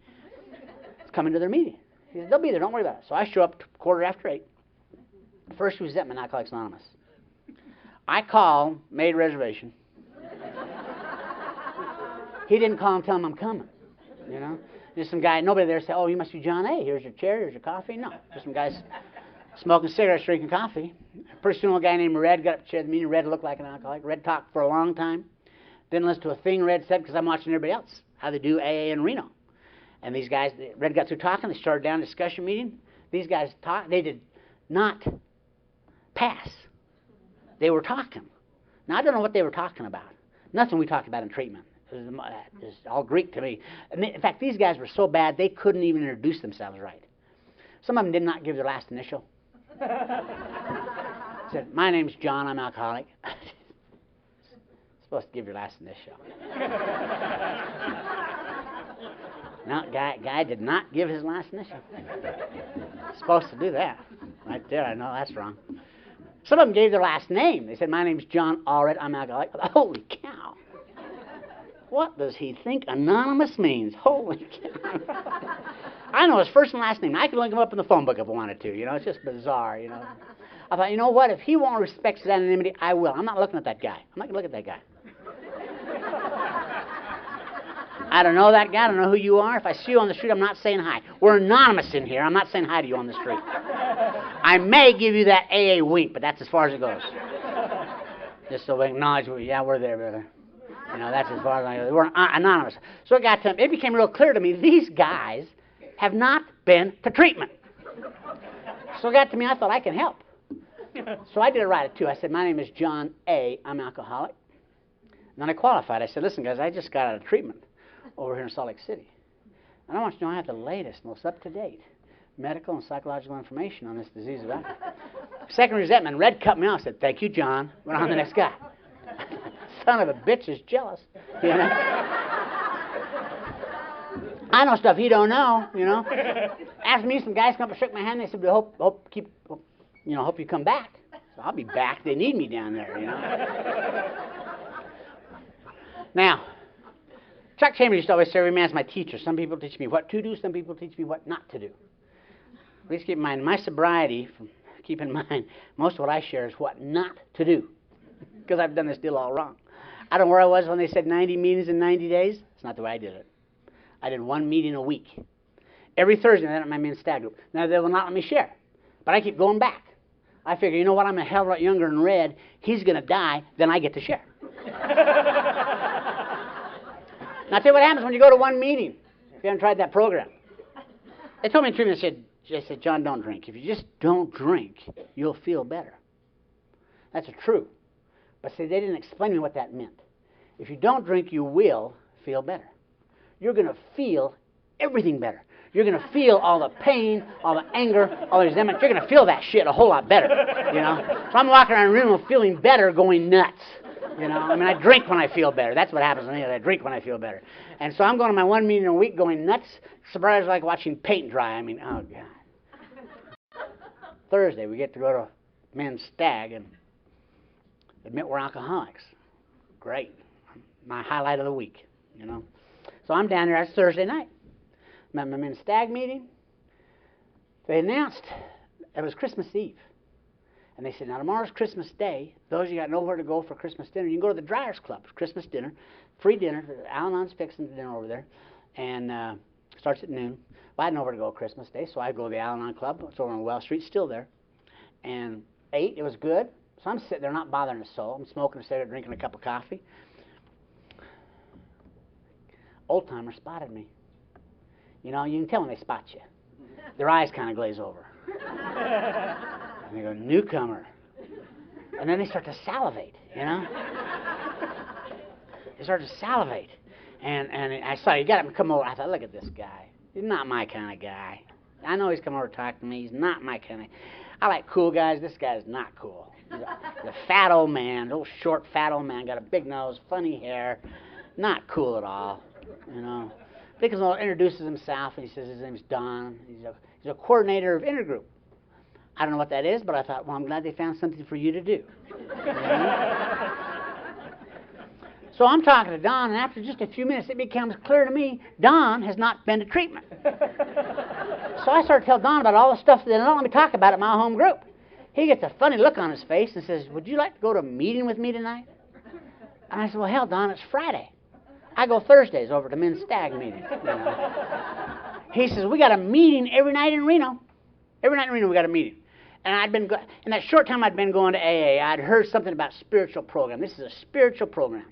[SPEAKER 1] is coming to their meeting. He said, they'll be there. Don't worry about it. So I show up 8:15. First resentment, Alcoholics Anonymous. I call, made a reservation. He didn't call and tell him I'm coming, Just some guy, nobody there said, oh, you must be John A. Here's your chair, here's your coffee. No, just some guys smoking cigarettes, drinking coffee. Pretty soon a guy named Red got up to chair the meeting. Red looked like an alcoholic. Red talked for a long time. Didn't listen to a thing Red said because I'm watching everybody else, how they do AA in Reno. And these guys, Red got through talking. They started down a discussion meeting. These guys talked. They did not pass. They were talking. Now, I don't know what they were talking about. Nothing we talked about in treatment. It was all Greek to me. In fact, these guys were so bad, they couldn't even introduce themselves right. Some of them did not give their last initial. Said, my name's John, I'm alcoholic. Supposed to give your last initial. No, guy did not give his last initial. Supposed to do that. Right there, I know that's wrong. Some of them gave their last name. They said, my name's John Allred, I'm alcoholic. Holy cow. What does he think anonymous means? Holy cow. I know his first and last name. I can look him up in the phone book if I wanted to. It's just bizarre, I thought, you know what? If he won't respect his anonymity, I will. I'm not looking at that guy. I'm not going to look at that guy. I don't know that guy. I don't know who you are. If I see you on the street, I'm not saying hi. We're anonymous in here. I'm not saying hi to you on the street. I may give you that AA wink, but that's as far as it goes. Just so we acknowledge, yeah, we're there, brother. That's as far as I go. We're anonymous. So it became real clear to me, these guys have not been to treatment. So it got to me, I thought, I can help. So I did it right at 2. I said, my name is John A. I'm alcoholic. And then I qualified. I said, listen, guys, I just got out of treatment over here in Salt Lake City. And I want you to know I have the latest, most up-to-date medical and psychological information on this disease of alcohol. Second resentment, Red cut me off. Said, thank you, John. Went on to the next guy. Son of a bitch is jealous. I know stuff he don't know, After me, some guys come up and shook my hand. They said, we hope you come back. So I'll be back. They need me down there, Now, Chuck Chambers used to always say, every man's my teacher. Some people teach me what to do. Some people teach me what not to do. Please keep in mind, my sobriety, keep in mind, most of what I share is what not to do. Because I've done this deal all wrong. I don't know where I was when they said 90 meetings in 90 days. It's not the way I did it. I did 1 meeting a week. Every Thursday night at my men's stag group. Now, they will not let me share. But I keep going back. I figure, you know what, I'm a hell of a lot younger than Red. He's going to die, then I get to share. Now, I'll tell you what happens when you go to 1 meeting, if you haven't tried that program. They told me in treatment, they said, John, don't drink. If you just don't drink, you'll feel better. That's true. But see, they didn't explain to me what that meant. If you don't drink, you will feel better. You're going to feel everything better. You're going to feel all the pain, all the anger, all the resentment. You're going to feel that shit a whole lot better, So I'm walking around the room feeling better, going nuts, I drink when I feel better. That's what happens to me. I drink when I feel better. And so I'm going to my 1 meeting a week going nuts. Surprised like watching paint dry. Oh, God. Thursday, we get to go to men's stag and admit we're alcoholics. Great. My highlight of the week, So I'm down there. That's Thursday night. I'm at my men's stag meeting. They announced it was Christmas Eve. And they said, now tomorrow's Christmas Day. Those of you got nowhere to go for Christmas dinner, you can go to the Dryers Club. It's Christmas dinner. Free dinner. Al-Anon's fixing the dinner over there. And starts at noon. Well, I had nowhere to go Christmas Day, so I go to the Al-Anon Club. It's over on Wells Street, still there. And ate. It was good. So I'm sitting there not bothering a soul. I'm smoking a cigarette, drinking a cup of coffee. Old-timer spotted me. You can tell when they spot you. Their eyes kind of glaze over. And they go, newcomer. And then they start to salivate, They start to salivate. And I saw, you got him to come over. I thought, look at this guy. He's not my kind of guy. I know he's come over to talk to me. He's not my kind of... I like cool guys. This guy's not cool. He's a fat old man, little short fat old man, got a big nose, funny hair. Not cool at all, Dickens introduces himself, and he says his name's Don. He's a coordinator of intergroup. I don't know what that is, but I thought, well, I'm glad they found something for you to do. So I'm talking to Don, and after just a few minutes, it becomes clear to me, Don has not been to treatment. So I started to tell Don about all the stuff that they don't let me talk about at my home group. He gets a funny look on his face and says, would you like to go to a meeting with me tonight? And I said, well, hell, Don, it's Friday. I go Thursdays over to men's stag meeting. He says, we got a meeting every night in Reno. Every night in Reno we got a meeting. And I'd been in that short time I'd been going to AA, I'd heard something about spiritual program. This is a spiritual program.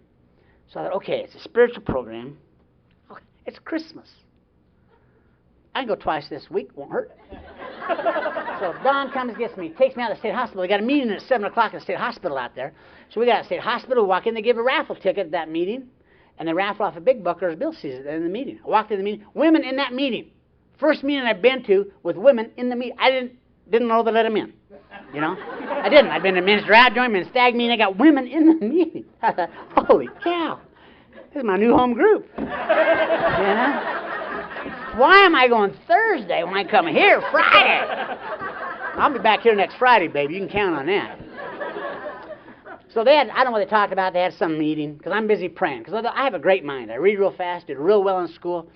[SPEAKER 1] So I thought, okay, it's a spiritual program. Okay, it's Christmas. I can go twice this week, won't hurt. So Don comes, gets me, takes me out to the state hospital. They got a meeting at 7 o'clock at the state hospital out there. So we got to the state hospital, walk in, they give a raffle ticket at that meeting, and they raffle off a big buck, or as Bill sees it, in the meeting. I walked in the meeting, women in that meeting. First meeting I've been to with women in the meeting. I didn't know they let them in, you know. I didn't. I'd been to men's drive, joined men's stag meeting. I got women in the meeting. I thought, holy cow, this is my new home group. You know? Why am I going Thursday when I come here Friday? I'll be back here next Friday, baby. You can count on that. So they had, I don't know what they talked about. They had some meeting, because I'm busy praying. Because I have a great mind. I read real fast, did real well in school,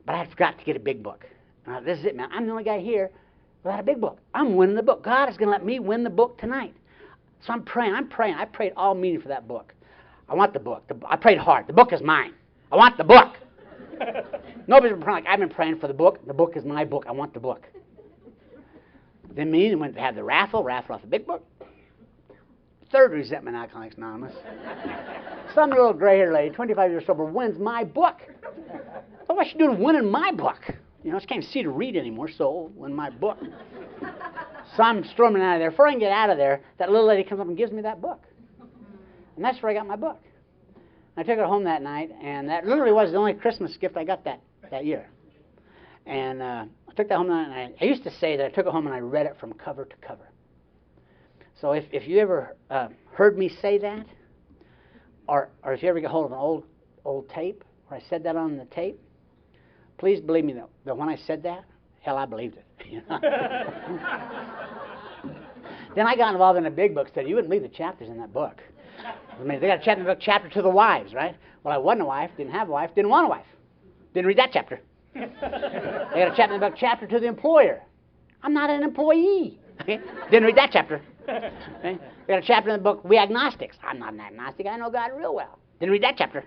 [SPEAKER 1] but I forgot to get a big book. This is it, man. I'm the only guy here without a big book. I'm winning the book. God is going to let me win the book tonight. So I'm praying. I prayed all meeting for that book. I want the book. I prayed hard. The book is mine. I want the book. Nobody's been praying like I've been praying for the book. The book is my book. I want the book. Then meeting went to have the raffle off the big book. Third resentment, Alcoholics Anonymous. Some little gray-haired lady, 25 years sober, wins my book. So what's she doing winning my book? You know, she can't see to read anymore, so win my book. So I'm storming out of there. Before I can get out of there, that little lady comes up and gives me that book. And that's where I got my book. I took it home that night, and that literally was the only Christmas gift I got that year. And I took that home, and I used to say that I took it home and I read it from cover to cover. So if you ever heard me say that, or if you ever get hold of an old tape, where I said that on the tape, please believe me that when I said that, hell, I believed it. You know? Then I got involved in a big book study. You wouldn't believe the chapters in that book. I mean, they got a chapter in the book, chapter to the wives, right? Well, I wasn't a wife, didn't have a wife, didn't want a wife. Didn't read that chapter. They got a chapter in the book, chapter to the employer. I'm not an employee. Okay? Didn't read that chapter. Okay? They got a chapter in the book, We Agnostics. I'm not an agnostic. I know God real well. Didn't read that chapter.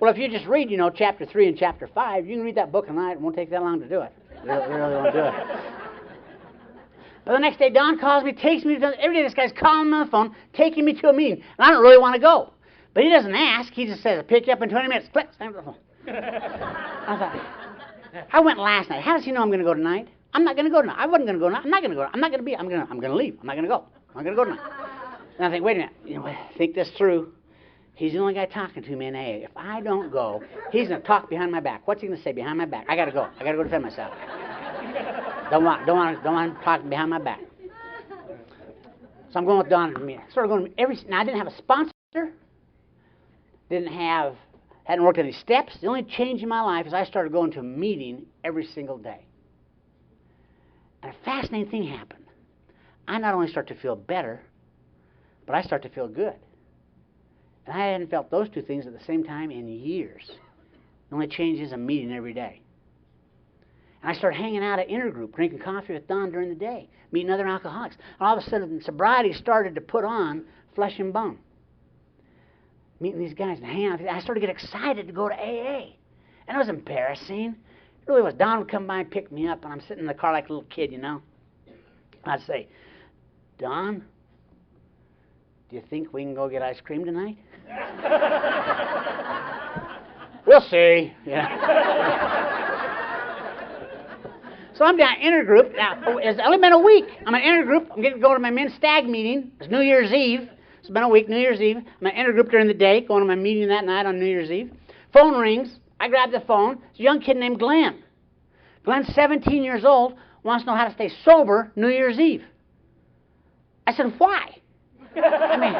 [SPEAKER 1] Well, if you just read, you know, chapter 3 and chapter 5, you can read that book tonight. It won't take that long to do it. You really won't do it. But the next day, Don calls me, takes me to, every day this guy's calling me on the phone, taking me to a meeting, and I don't really want to go. But he doesn't ask. He just says, I'll pick you up in 20 minutes. Click, stand up the phone. I thought, I went last night. How does he know I'm going to go tonight? I'm not going to go tonight. I wasn't going to go tonight. I'm not going to go. I'm not going to be. I'm going to leave. I'm not going to go. I'm not going to go tonight. And I think, wait a minute. You know, think this through. He's the only guy talking to me in AA. If I don't go, he's going to talk behind my back. What's he going to say behind my back? I got to go. I got to go defend myself. Don't want him talking behind my back. So I'm going with Don to meet. Started going to now I didn't have a sponsor. Hadn't worked any steps. The only change in my life is I started going to a meeting every single day. And a fascinating thing happened. I not only start to feel better, but I start to feel good. And I hadn't felt those two things at the same time in years. The only change is a meeting every day. And I started hanging out at intergroup, drinking coffee with Don during the day, meeting other alcoholics. And all of a sudden, sobriety started to put on flesh and bone. Meeting these guys and hanging out. I started to get excited to go to AA. And it was embarrassing. It really was. Don would come by and pick me up, and I'm sitting in the car like a little kid, you know. I'd say, Don, do you think we can go get ice cream tonight? We'll see. Yeah. So I'm down intergroup. Now, it's only been a week. I'm in intergroup. I'm getting to go to my men's stag meeting. It's New Year's Eve. It's been a week, New Year's Eve. I'm in intergroup during the day, going to my meeting that night on New Year's Eve. Phone rings. I grab the phone. It's a young kid named Glenn. Glenn's 17 years old, wants to know how to stay sober New Year's Eve. I said, why? I mean,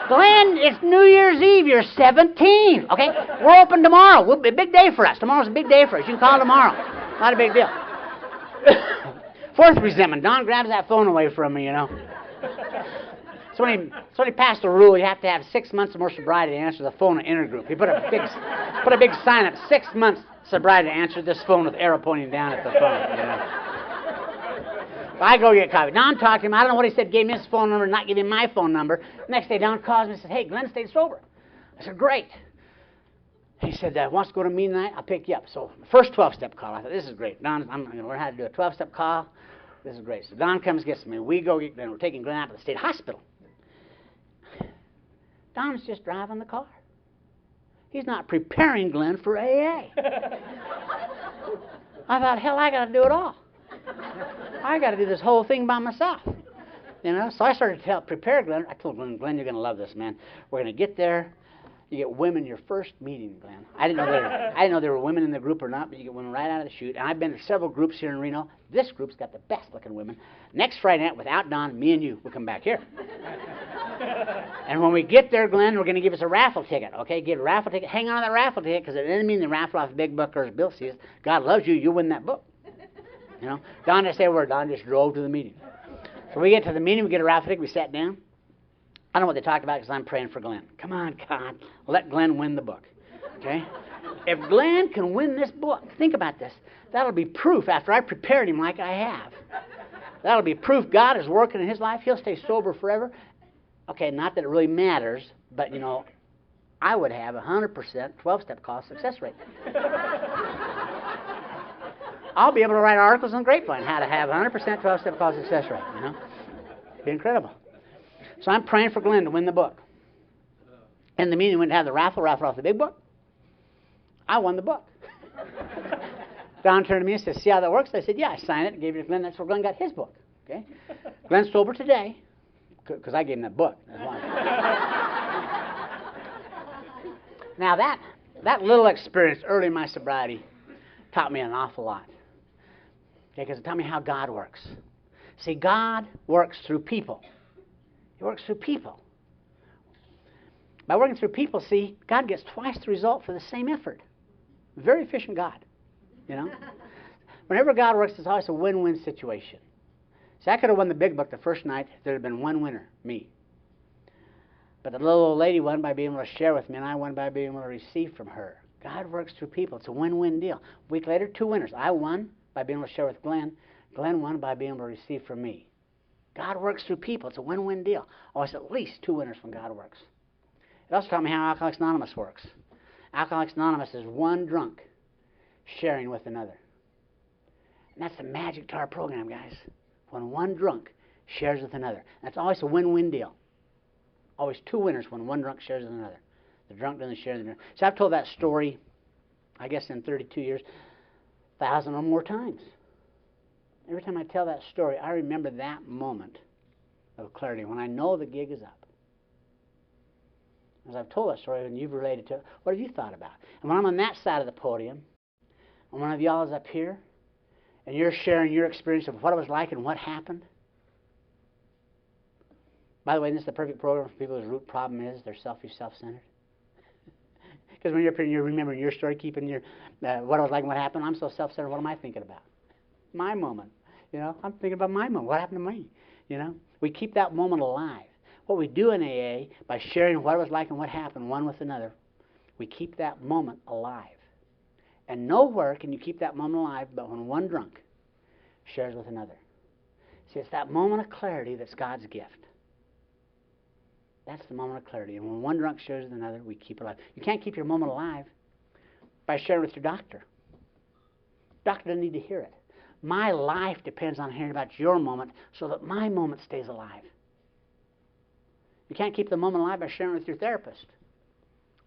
[SPEAKER 1] Glenn, it's New Year's Eve. You're 17. Okay? We're open tomorrow. We'll be a big day for us. Tomorrow's a big day for us. You can call tomorrow. Not a big deal. Fourth resentment. Don grabs that phone away from me, you know. So when he passed the rule, you have to have 6 months or more sobriety to answer the phone in intergroup. He put a big sign up, 6 months sobriety to answer this phone with the arrow pointing down at the phone. You know? So I go get coffee. Don talked to him. I don't know what he said. Gave me his phone number, not give him my phone number. Next day, Don calls me and said, "Hey, Glenn stayed sober." I said, "Great." He said, "Wants to go to me tonight? I'll pick you up." So first 12-step call. I thought, this is great. Don, I'm going to learn how to do a 12-step call. This is great. So Don comes, gets me. We go get Glenn. We're taking Glenn out to the state hospital. Don's just driving the car. He's not preparing Glenn for AA. I thought, hell, I got to do it all. I got to do this whole thing by myself. You know, so I started to prepare Glenn. I told Glenn, "Glenn, you're going to love this, man. We're going to get there. You get women your first meeting, Glenn." I didn't know there were women in the group or not, but you get women right out of the chute. And I've been to several groups here in Reno. This group's got the best looking women. Next Friday night, without Don, me and you will come back here. And when we get there, Glenn, we're going to give us a raffle ticket. Okay, get a raffle ticket. Hang on to that raffle ticket, because it doesn't mean the raffle off a big book or as Bill sees. God loves you. You win that book. You know, Don didn't say a word. Don just drove to the meeting. So we get to the meeting. We get a raffle ticket. We sat down. I don't know what they talked about because I'm praying for Glenn. Come on, God, let Glenn win the book. Okay? If Glenn can win this book, think about this. That'll be proof after I prepared him like I have. That'll be proof God is working in his life. He'll stay sober forever. Okay, not that it really matters, but, you know, I would have 100% 12-step call success rate. I'll be able to write articles on Grapevine how to have 100% 12-step call success rate, you know. It'd be incredible. So I'm praying for Glenn to win the book. In the meeting, we went to have the raffle off the big book. I won the book. Don turned to me and said, "See how that works?" I said, "Yeah." I signed it and gave it to Glenn. That's where Glenn got his book. Okay? Glenn's sober today because I gave him that book. That's why. Now that little experience early in my sobriety taught me an awful lot. Okay, because it taught me how God works. See, God works through people. He works through people. By working through people, see, God gets twice the result for the same effort. Very efficient God, you know. Whenever God works, it's always a win-win situation. See, I could have won the big book the first night if there had been one winner, me. But the little old lady won by being able to share with me, and I won by being able to receive from her. God works through people. It's a win-win deal. A week later, 2 winners. I won by being able to share with Glenn. Glenn won by being able to receive from me. God works through people. It's a win-win deal. Always at least 2 winners when God works. It also taught me how Alcoholics Anonymous works. Alcoholics Anonymous is one drunk sharing with another. And that's the magic to our program, guys. When one drunk shares with another. And it's always a win-win deal. Always 2 winners when one drunk shares with another. The drunk doesn't share the drunk. So I've told that story, I guess in 32 years, 1,000 or more times. Every time I tell that story, I remember that moment of clarity when I know the gig is up. As I've told that story and you've related to it, what have you thought about? And when I'm on that side of the podium, and one of y'all is up here, and you're sharing your experience of what it was like and what happened. By the way, this is the perfect program for people whose root problem is they're selfish, self-centered. Because when you're up here and you're remembering your story, keeping your what it was like and what happened, I'm so self-centered, what am I thinking about? My moment. You know, I'm thinking about my moment. What happened to me? You know, we keep that moment alive. What we do in AA, by sharing what it was like and what happened one with another, we keep that moment alive. And nowhere can you keep that moment alive but when one drunk shares with another. See, it's that moment of clarity that's God's gift. That's the moment of clarity. And when one drunk shares with another, we keep it alive. You can't keep your moment alive by sharing with your doctor. Doctor doesn't need to hear it. My life depends on hearing about your moment so that my moment stays alive. You can't keep the moment alive by sharing with your therapist.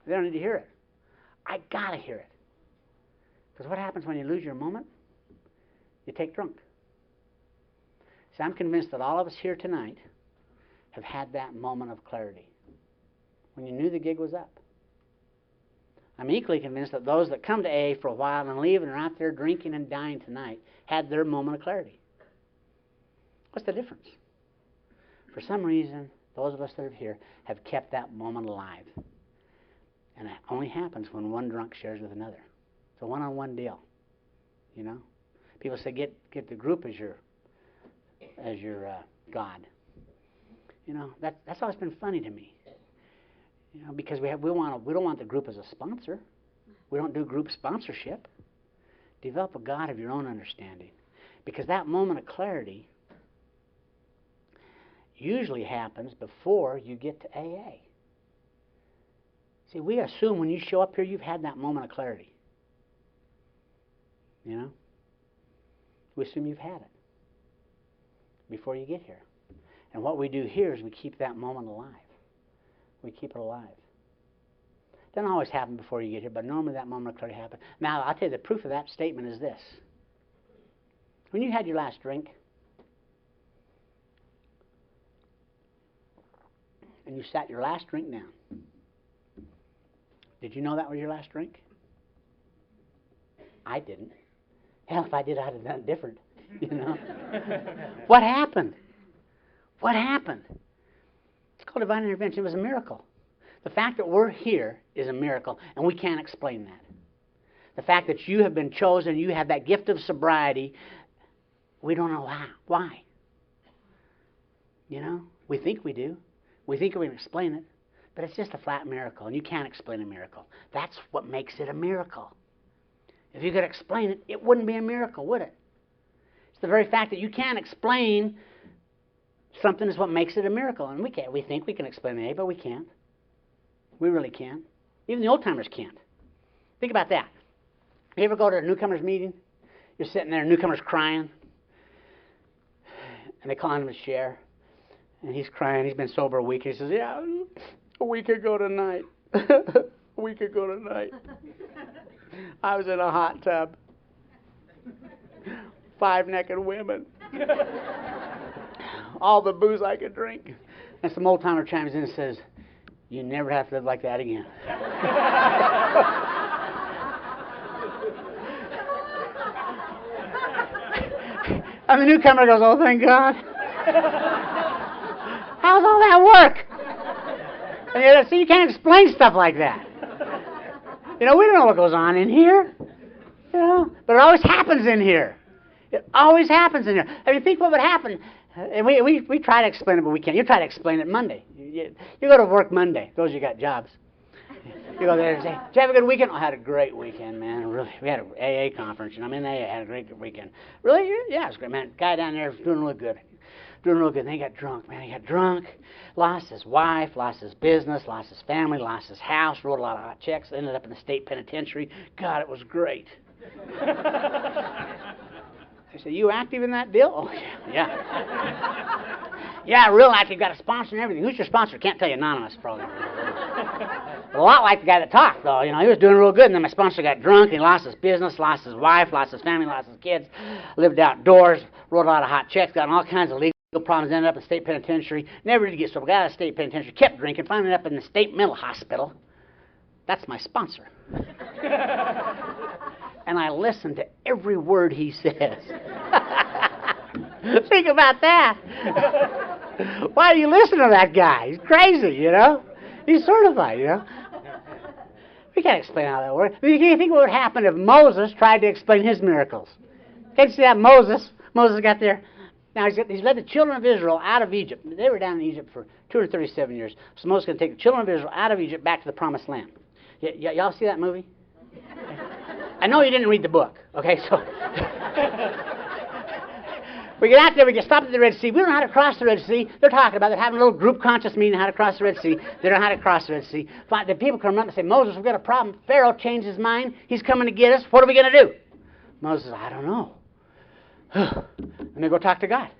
[SPEAKER 1] They don't need to hear it. I gotta hear it. Because what happens when you lose your moment? You take drunk. See, I'm convinced that all of us here tonight have had that moment of clarity when you knew the gig was up. I'm equally convinced that those that come to AA for a while and leave and are out there drinking and dying tonight had their moment of clarity. What's the difference? For some reason, those of us that are here, have kept that moment alive. And it only happens when one drunk shares with another. It's a one-on-one deal, you know. People say get the group as your God. You know, that's always been funny to me. You know, because we don't want the group as a sponsor. We don't do group sponsorship. Develop a God of your own understanding, because that moment of clarity usually happens before you get to AA. See, we assume when you show up here, you've had that moment of clarity. You know? We assume you've had it before you get here. And what we do here is we keep that moment alive. We keep it alive. It doesn't always happen before you get here, but normally that moment of clarity happens. Now, I'll tell you, the proof of that statement is this. When you had your last drink, and you sat your last drink down, did you know that was your last drink? I didn't. Hell, if I did, I'd have done it different. You know? What happened? What happened? It's called divine intervention. It was a miracle. The fact that we're here is a miracle, and we can't explain that. The fact that you have been chosen, you have that gift of sobriety, we don't know why. You know? We think we do. We think we can explain it, but it's just a flat miracle, and you can't explain a miracle. That's what makes it a miracle. If you could explain it, it wouldn't be a miracle, would it? It's the very fact that you can't explain something is what makes it a miracle. And we can't. We think we can explain it, but we can't. We really can't. Even the old-timers can't. Think about that. You ever go to a newcomers meeting? You're sitting there, newcomers crying, and they call him to share. And he's crying. He's been sober a week. He says, yeah, a week ago tonight. A week ago tonight. I was in a hot tub. 5 naked women. All the booze I could drink. And some old timer chimes in and says, you never have to live like that again. And the newcomer goes, oh, thank God. How's all that work? And you can't explain stuff like that. You know, we don't know what goes on in here. You know, but it always happens in here. It always happens in here. I mean, think what would happen. And we try to explain it, but we can't. You try to explain it Monday. You go to work Monday. Those of you got jobs. You go there and say, did you have a good weekend? Oh, I had a great weekend, man. Really, we had an AA conference, and I'm in AA. I had a great weekend. Really? Yeah, it was great, man. Guy down there was doing really good. Doing real good. And then he got drunk, man. He got drunk, lost his wife, lost his business, lost his family, lost his house, wrote a lot of hot checks, ended up in the state penitentiary. God, it was great. I said, you active in that deal? Oh, yeah. Yeah, real active. Got a sponsor and everything. Who's your sponsor? Can't tell you. Anonymous, probably. But a lot like the guy that talked, though. You know, he was doing real good, and then my sponsor got drunk, and he lost his business, lost his wife, lost his family, lost his kids, lived outdoors, wrote a lot of hot checks, got in all kinds of legal problems, ended up in state penitentiary, never did get sober, got out of state penitentiary, kept drinking, finally ended up in the state mental hospital. That's my sponsor. And I listen to every word he says. Think about that. Why do you listen to that guy? He's crazy, you know. He's certified, you know. We can't explain how that works. You can't think what would happen if Moses tried to explain his miracles. Can't you see that? Moses got there. Now, he's led the children of Israel out of Egypt. They were down in Egypt for 237 years. So Moses is going to take the children of Israel out of Egypt back to the Promised Land. Y'all see that movie? I know you didn't read the book, okay? So we get out there, we get stopped at the Red Sea. We don't know how to cross the Red Sea. They're talking about it. They're having a little group conscious meeting on how to cross the Red Sea. They don't know how to cross the Red Sea. The people come up and say, Moses, we've got a problem. Pharaoh changed his mind. He's coming to get us. What are we going to do? Moses says, I don't know. Let me go talk to God.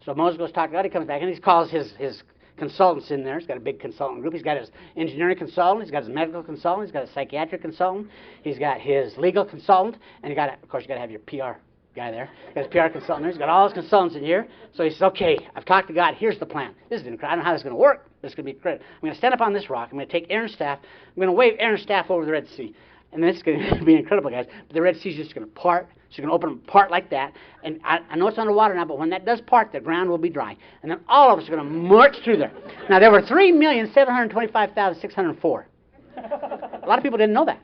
[SPEAKER 1] So Moses goes talk to God. He comes back and he calls his consultants in there. He's got a big consultant group. He's got his engineering consultant. He's got his medical consultant. He's got a psychiatric consultant. He's got his legal consultant. And of course, you got to have your PR guy there. He's got his PR consultant there. He's got all his consultants in here. So he says, okay, I've talked to God. Here's the plan. This is incredible. I don't know how this is going to work. This is going to be great. I'm going to stand up on this rock. I'm going to take Aaron's staff. I'm going to wave Aaron's staff over the Red Sea. And then it's going to be incredible, guys. But the Red Sea's just going to part. It's going to open apart like that. And I know it's underwater now, but when that does part, the ground will be dry. And then all of us are going to march through there. Now, there were 3,725,604. A lot of people didn't know that.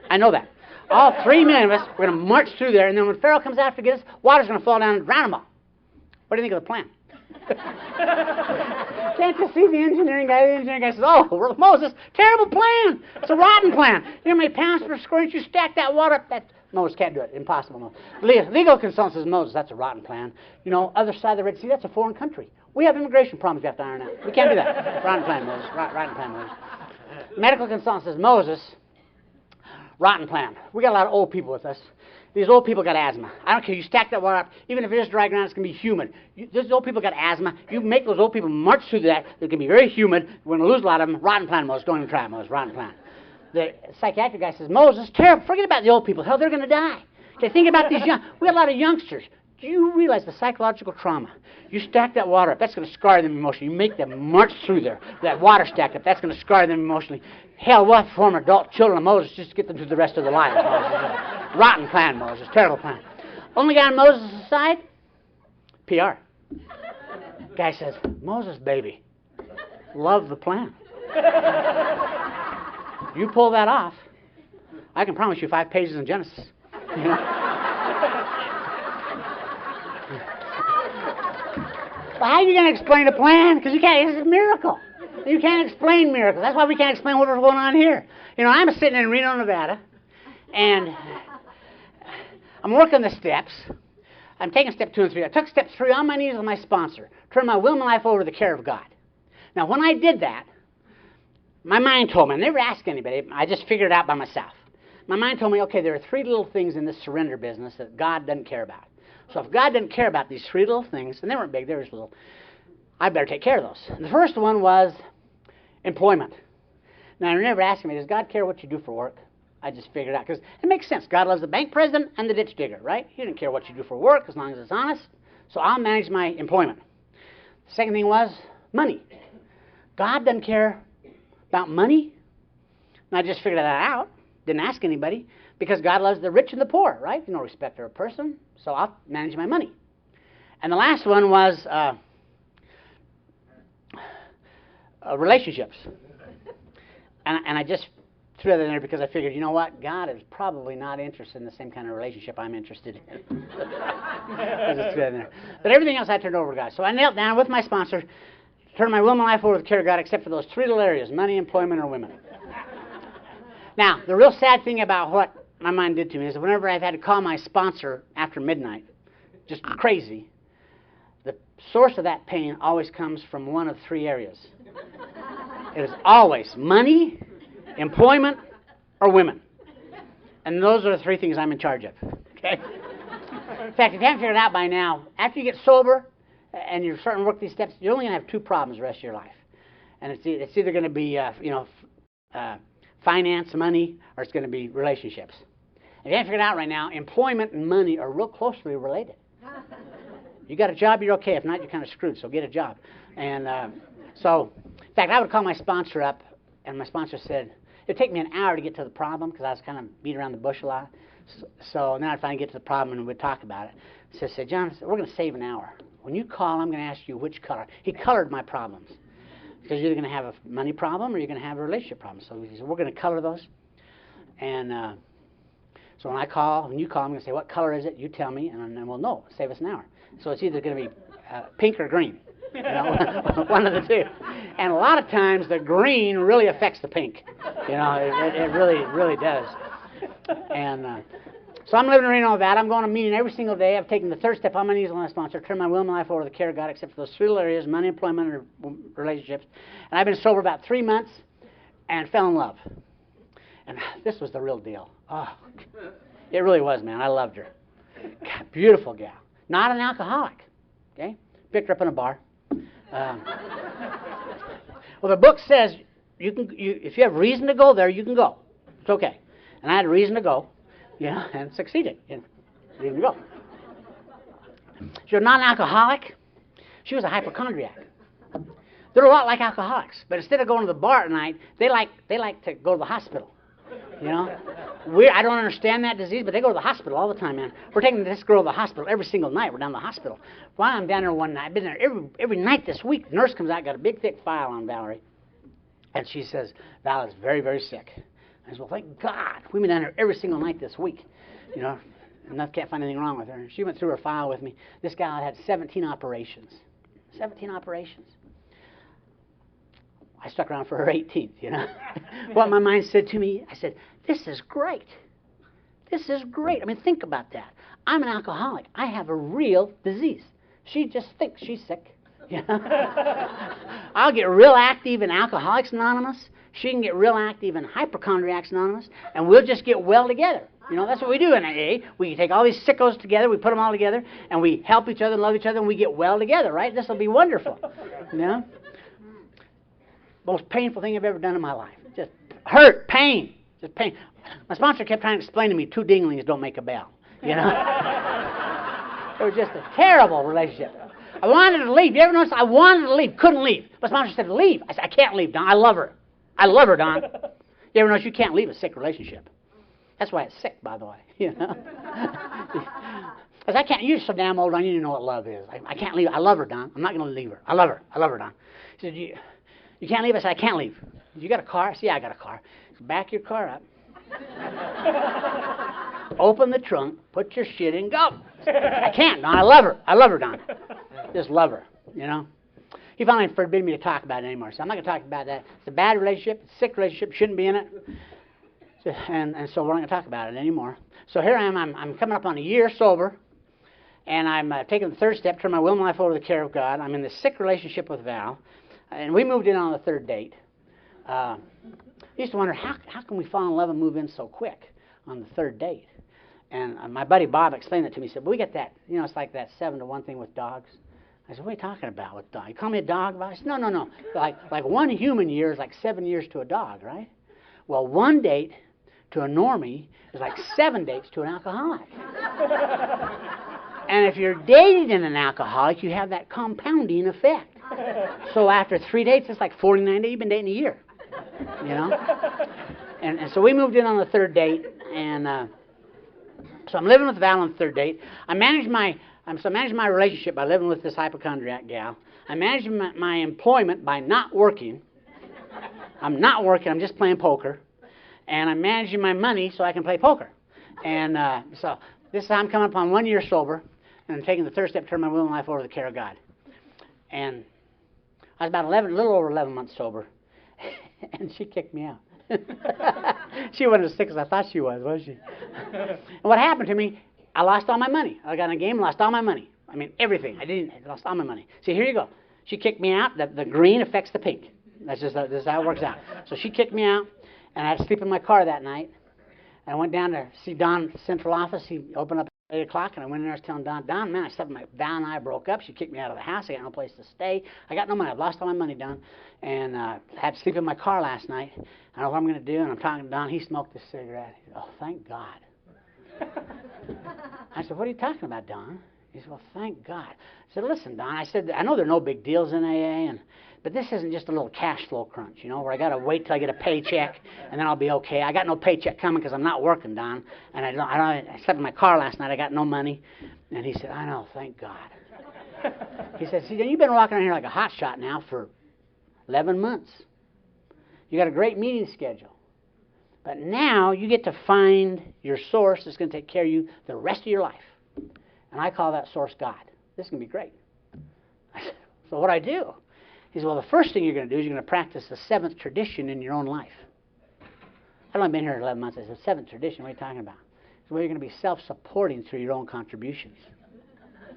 [SPEAKER 1] I know that. All 3 million of us, we're going to march through there, and then when Pharaoh comes after to get us, water's going to fall down and drown them all. What do you think of the plan? Can't you see the engineering guy? The engineering guy says, oh, Moses, terrible plan. It's a rotten plan. You know how many pounds per square inch you stack that water up? Moses can't do it. Impossible. No. Legal consultant says, Moses, that's a rotten plan. You know, other side of the Red Sea, that's a foreign country. We have immigration problems we have to iron out. We can't do that. Rotten plan, Moses. Rotten plan, Moses. Medical consultant says, Moses, rotten plan. We got a lot of old people with us. These old people got asthma. I don't care. You stack that water up. Even if it is dry ground, it's going to be humid. These old people got asthma. You make those old people march through that. They're going to be very humid. We're going to lose a lot of them. Rotten plan, Moses. Don't even try it, Moses. Rotten plan. The psychiatric guy says, Moses, terrible. Forget about the old people. Hell, they're going to die. Okay, think about these young. We got a lot of youngsters. Do you realize the psychological trauma? You stack that water up. That's going to scar them emotionally. You make them march through there. That water stacked up. That's going to scar them emotionally. Hell, we'll have to form adult children of Moses just to get them through the rest of their lives. Rotten plan, Moses. Terrible plan. Only guy on Moses' side? PR. Guy says, Moses, baby, love the plan. You pull that off, I can promise you 5 pages in Genesis. You know? But how are you going to explain a plan? Because you can't. It's a miracle. You can't explain miracles. That's why we can't explain what's going on here. You know, I'm sitting in Reno, Nevada, and I'm working the steps. I'm taking step 2 and 3. I took step 3 on my knees with my sponsor. Turned my will and my life over to the care of God. Now, when I did that, my mind told me, I never asked anybody, I just figured it out by myself. My mind told me, okay, there are 3 little things in this surrender business that God doesn't care about. So if God doesn't care about these 3 little things, and they weren't big, they were just little, I better take care of those. And the first one was employment. Now, I never asked me, does God care what you do for work? I just figured it out, because it makes sense. God loves the bank president and the ditch digger, right? He didn't care what you do for work as long as it's honest. So I'll manage my employment. The second thing was money. God doesn't care about money. And I just figured that out. Didn't ask anybody, because God loves the rich and the poor, right? You know, respect of a person. So I'll manage my money. And the last one was relationships. And I just threw that in there because I figured, you know what? God is probably not interested in the same kind of relationship I'm interested in. I just threw that in there. But everything else I turned over to God. So I knelt down with my sponsor, turned my will and my life over to the care of God, except for those 3 little areas: money, employment, or women. Now, the real sad thing about what my mind did to me is that whenever I've had to call my sponsor after midnight, just crazy, the source of that pain always comes from one of 3 areas. It is always money, employment, or women. And those are the 3 things I'm in charge of. Okay? In fact, if you haven't figured it out by now, after you get sober and you're starting to work these steps, you're only going to have 2 problems the rest of your life. And it's either going to be, finance, money, or it's going to be relationships. If you haven't figured it out right now, employment and money are real closely related. You got a job, you're okay. If not, you're kind of screwed, so get a job. And so, in fact, I would call my sponsor up, and my sponsor said, it'd take me an hour to get to the problem, because I was kind of beating around the bush a lot. So then I'd finally get to the problem, and we'd talk about it. So I said, John, we're going to save an hour. When you call, I'm going to ask you which color. He colored my problems. Because you're either going to have a money problem or you're going to have a relationship problem. So he said, we're going to color those. And so when you call, I'm going to say, what color is it? You tell me, and then we'll know. Save us an hour. So it's either going to be pink or green. You know, one of the 2. And a lot of times the green really affects the pink. You know, it really does. And so I'm living in Reno, Nevada. I'm going to a meeting every single day. I've taken the 3rd step on my knees with my sponsor, turned my will and my life over to the care of God, except for those 3 little areas: money, employment, or relationships. And I've been sober about 3 months and fell in love. And this was the real deal. Oh, it really was, man. I loved her. God, beautiful gal. Not an alcoholic. Okay? Picked her up in a bar. Well, the book says if you have reason to go there, you can go. It's okay. And I had a reason to go. Yeah, and succeeded. Yeah, didn't go. She was not an alcoholic. She was a hypochondriac. They're a lot like alcoholics, but instead of going to the bar at night, they like to go to the hospital. You know, I don't understand that disease, but they go to the hospital all the time, man. We're taking this girl to the hospital every single night. We're down to the hospital. Well, I'm down there one night. I've been there every night this week. The nurse comes out, got a big, thick file on Valerie. And she says, Val is very, very sick. I said, well, thank God. We've been down here every single night this week. You know, and I can't find anything wrong with her. And she went through her file with me. This gal had 17 operations. 17 operations. I stuck around for her 18th, you know. What my mind said to me, I said, this is great. This is great. I mean, think about that. I'm an alcoholic. I have a real disease. She just thinks she's sick. You know? I'll get real active in Alcoholics Anonymous. She can get real active in Hypochondriacs Anonymous, and we'll just get well together. You know, that's what we do in AA. We take all these sickos together, we put them all together, and we help each other and love each other, and we get well together, right? This will be wonderful. You know? Most painful thing I've ever done in my life. Just hurt, pain, just pain. My sponsor kept trying to explain to me 2 dinglings don't make a bell. You know? It was just a terrible relationship. I wanted to leave. You ever notice? I wanted to leave, couldn't leave. My sponsor said, leave. I said, I can't leave, Don. I love her. I love her, Don. You ever notice you can't leave a sick relationship? That's why it's sick, by the way. You know? Because I can't. You're so damn old, Don. You don't know what love is. I can't leave. I love her, Don. I'm not going to leave her. I love her. I love her, Don. He said, you can't leave? I said, I can't leave. You got a car? I said, yeah, I got a car. So back your car up. Open the trunk. Put your shit in. Go. I can't, Don. I love her. I love her, Don. Just love her, you know. He finally forbid me to talk about it anymore. So I'm not going to talk about that. It's a bad relationship. It's a sick relationship. Shouldn't be in it. So, and so we're not going to talk about it anymore. So here I am. I'm coming up on a year sober. And I'm taking the third step, turn my will and life over to the care of God. I'm in this sick relationship with Val. And we moved in on the 3rd date. I used to wonder, how can we fall in love and move in so quick on the 3rd date? And my buddy Bob explained it to me. He said, well, we get that, you know, it's like that 7 to 1 thing with dogs. I said, what are you talking about with dogs? You call me a dog? I said, no. Like 1 human year is like 7 years to a dog, right? Well, 1 date to a normie is like 7 dates to an alcoholic. And if you're dating an alcoholic, you have that compounding effect. So after 3 dates, it's like 49 days. You've been dating a year, you know? And so we moved in on the 3rd date, and so I'm living with Val on the 3rd date. I managed my relationship by living with this hypochondriac gal. I managed my employment by not working. I'm not working. I'm just playing poker. And I'm managing my money so I can play poker. And so this is how I'm coming up on 1 year sober, and I'm taking the 3rd step to turn my will and life over to the care of God. And I was about a little over 11 months sober, and she kicked me out. She wasn't as sick as I thought she was she? And what happened to me, I lost all my money. I got in a game and lost all my money. I mean, everything. I lost all my money. See, here you go. She kicked me out. The green affects the pink. This is how it works out. So she kicked me out, and I had to sleep in my car that night. And I went down to see Don at Central Office. He opened up at 8 o'clock, and I went in there. I was telling Don, man, I slept in Val and I broke up. She kicked me out of the house. I got no place to stay. I got no money. I've lost all my money, Don. And I had to sleep in my car last night. I don't know what I'm going to do. And I'm talking to Don. He smoked a cigarette. He said, oh, thank God. I said, what are you talking about, Don? He said, well, thank God. I said, listen, Don. I said, I know there are no big deals in AA, but this isn't just a little cash flow crunch, you know, where I got to wait till I get a paycheck and then I'll be okay. I got no paycheck coming because I'm not working, Don. And I slept in my car last night. I got no money. And he said, I know, thank God. He said, see, you've been walking around here like a hot shot now for 11 months. You got a great meeting schedule. But now you get to find your source that's going to take care of you the rest of your life. And I call that source God. This is going to be great. I said, so what do I do? He said, well, the first thing you're going to do is you're going to practice the 7th tradition in your own life. I've only been here 11 months. I said, 7th tradition, what are you talking about? He said, well, you're going to be self-supporting through your own contributions.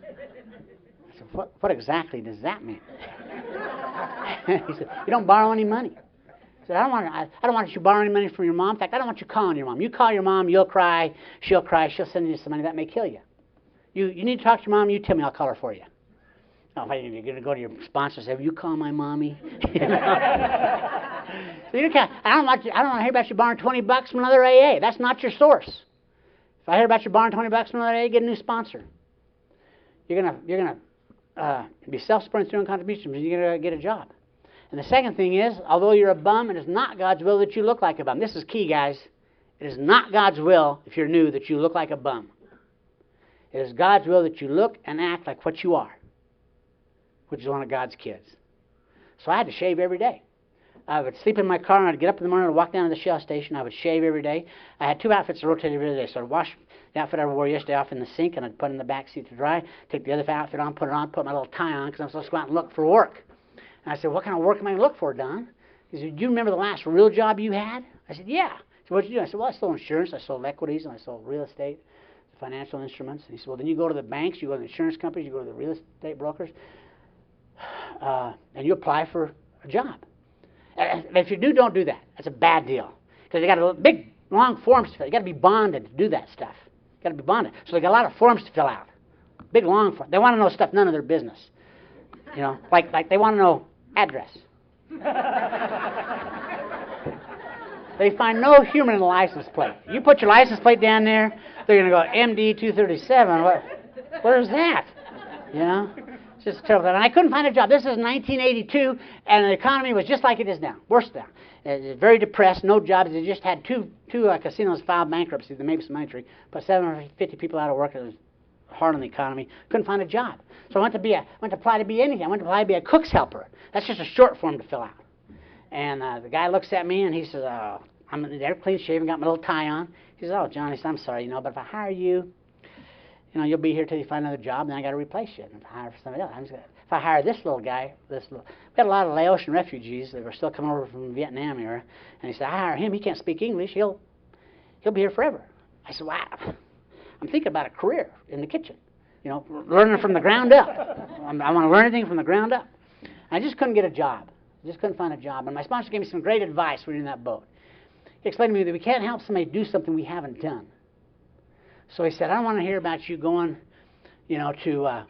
[SPEAKER 1] I said, what exactly does that mean? He said, you don't borrow any money. I said, I don't want you borrowing money from your mom. In fact, I don't want you calling your mom. You call your mom, you'll cry, she'll send you some money. That may kill you. You need to talk to your mom, you tell me, I'll call her for you. No, if you're going to go to your sponsor and say, will you call my mommy? You know? So you can't, I don't want to hear about you borrowing $20 from another AA. That's not your source. If I hear about you borrowing $20 from another AA, get a new sponsor. You're gonna be self-supporting through your own contributions, but you're going to get a job. And the second thing is, although you're a bum, it is not God's will that you look like a bum. This is key, guys. It is not God's will, if you're new, that you look like a bum. It is God's will that you look and act like what you are, which is one of God's kids. So I had to shave every day. I would sleep in my car, and I'd get up in the morning and walk down to the Shell station. I would shave every day. I had 2 outfits that rotated every day. So I'd wash the outfit I wore yesterday off in the sink, and I'd put it in the back seat to dry, take the other outfit on, put it on, put my little tie on, because I'm supposed to go out and look for work. And I said, what kind of work am I going to look for, Don? He said, do you remember the last real job you had? I said, yeah. So what did you do? I said, well, I sold insurance, I sold equities, and I sold real estate, financial instruments. And he said, well, then you go to the banks, you go to the insurance companies, you go to the real estate brokers, and you apply for a job. If you don't do that. That's a bad deal. Because they got a big, long forms to fill. You got to be bonded to do that stuff. You got to be bonded. So they got a lot of forms to fill out. Big, long forms. They want to know stuff none of their business. You know, like they want to know address. They find no humor in the license plate. You put your license plate down there, they're going to go MD 237. Where's that? You know? It's just terrible. And I couldn't find a job. This is 1982, and the economy was just like it is now. Worse now. Very depressed, no jobs. They just had two casinos filed bankruptcy. They made some entry, put 750 people out of work. It was hard on the economy. Couldn't find a job. So I went to apply to be anything. I went to apply to be a cook's helper. That's just a short form to fill out. And the guy looks at me and he says, oh, I'm there, clean shaven, got my little tie on. He says, oh, John, I'm sorry, but if I hire you, you'll be here till you find another job, and then I got to replace you. And if I hire for somebody else, if I hire this little guy, we had a lot of Laotian refugees that were still coming over from the Vietnam era, and he said, I hire him, he can't speak English, he'll be here forever. I said, wow, I'm thinking about a career in the kitchen, learning from the ground up. I want to learn anything from the ground up. I just couldn't get a job. I just couldn't find a job. And my sponsor gave me some great advice when we were in that boat. He explained to me that we can't help somebody do something we haven't done. So he said, I don't want to hear about you going, to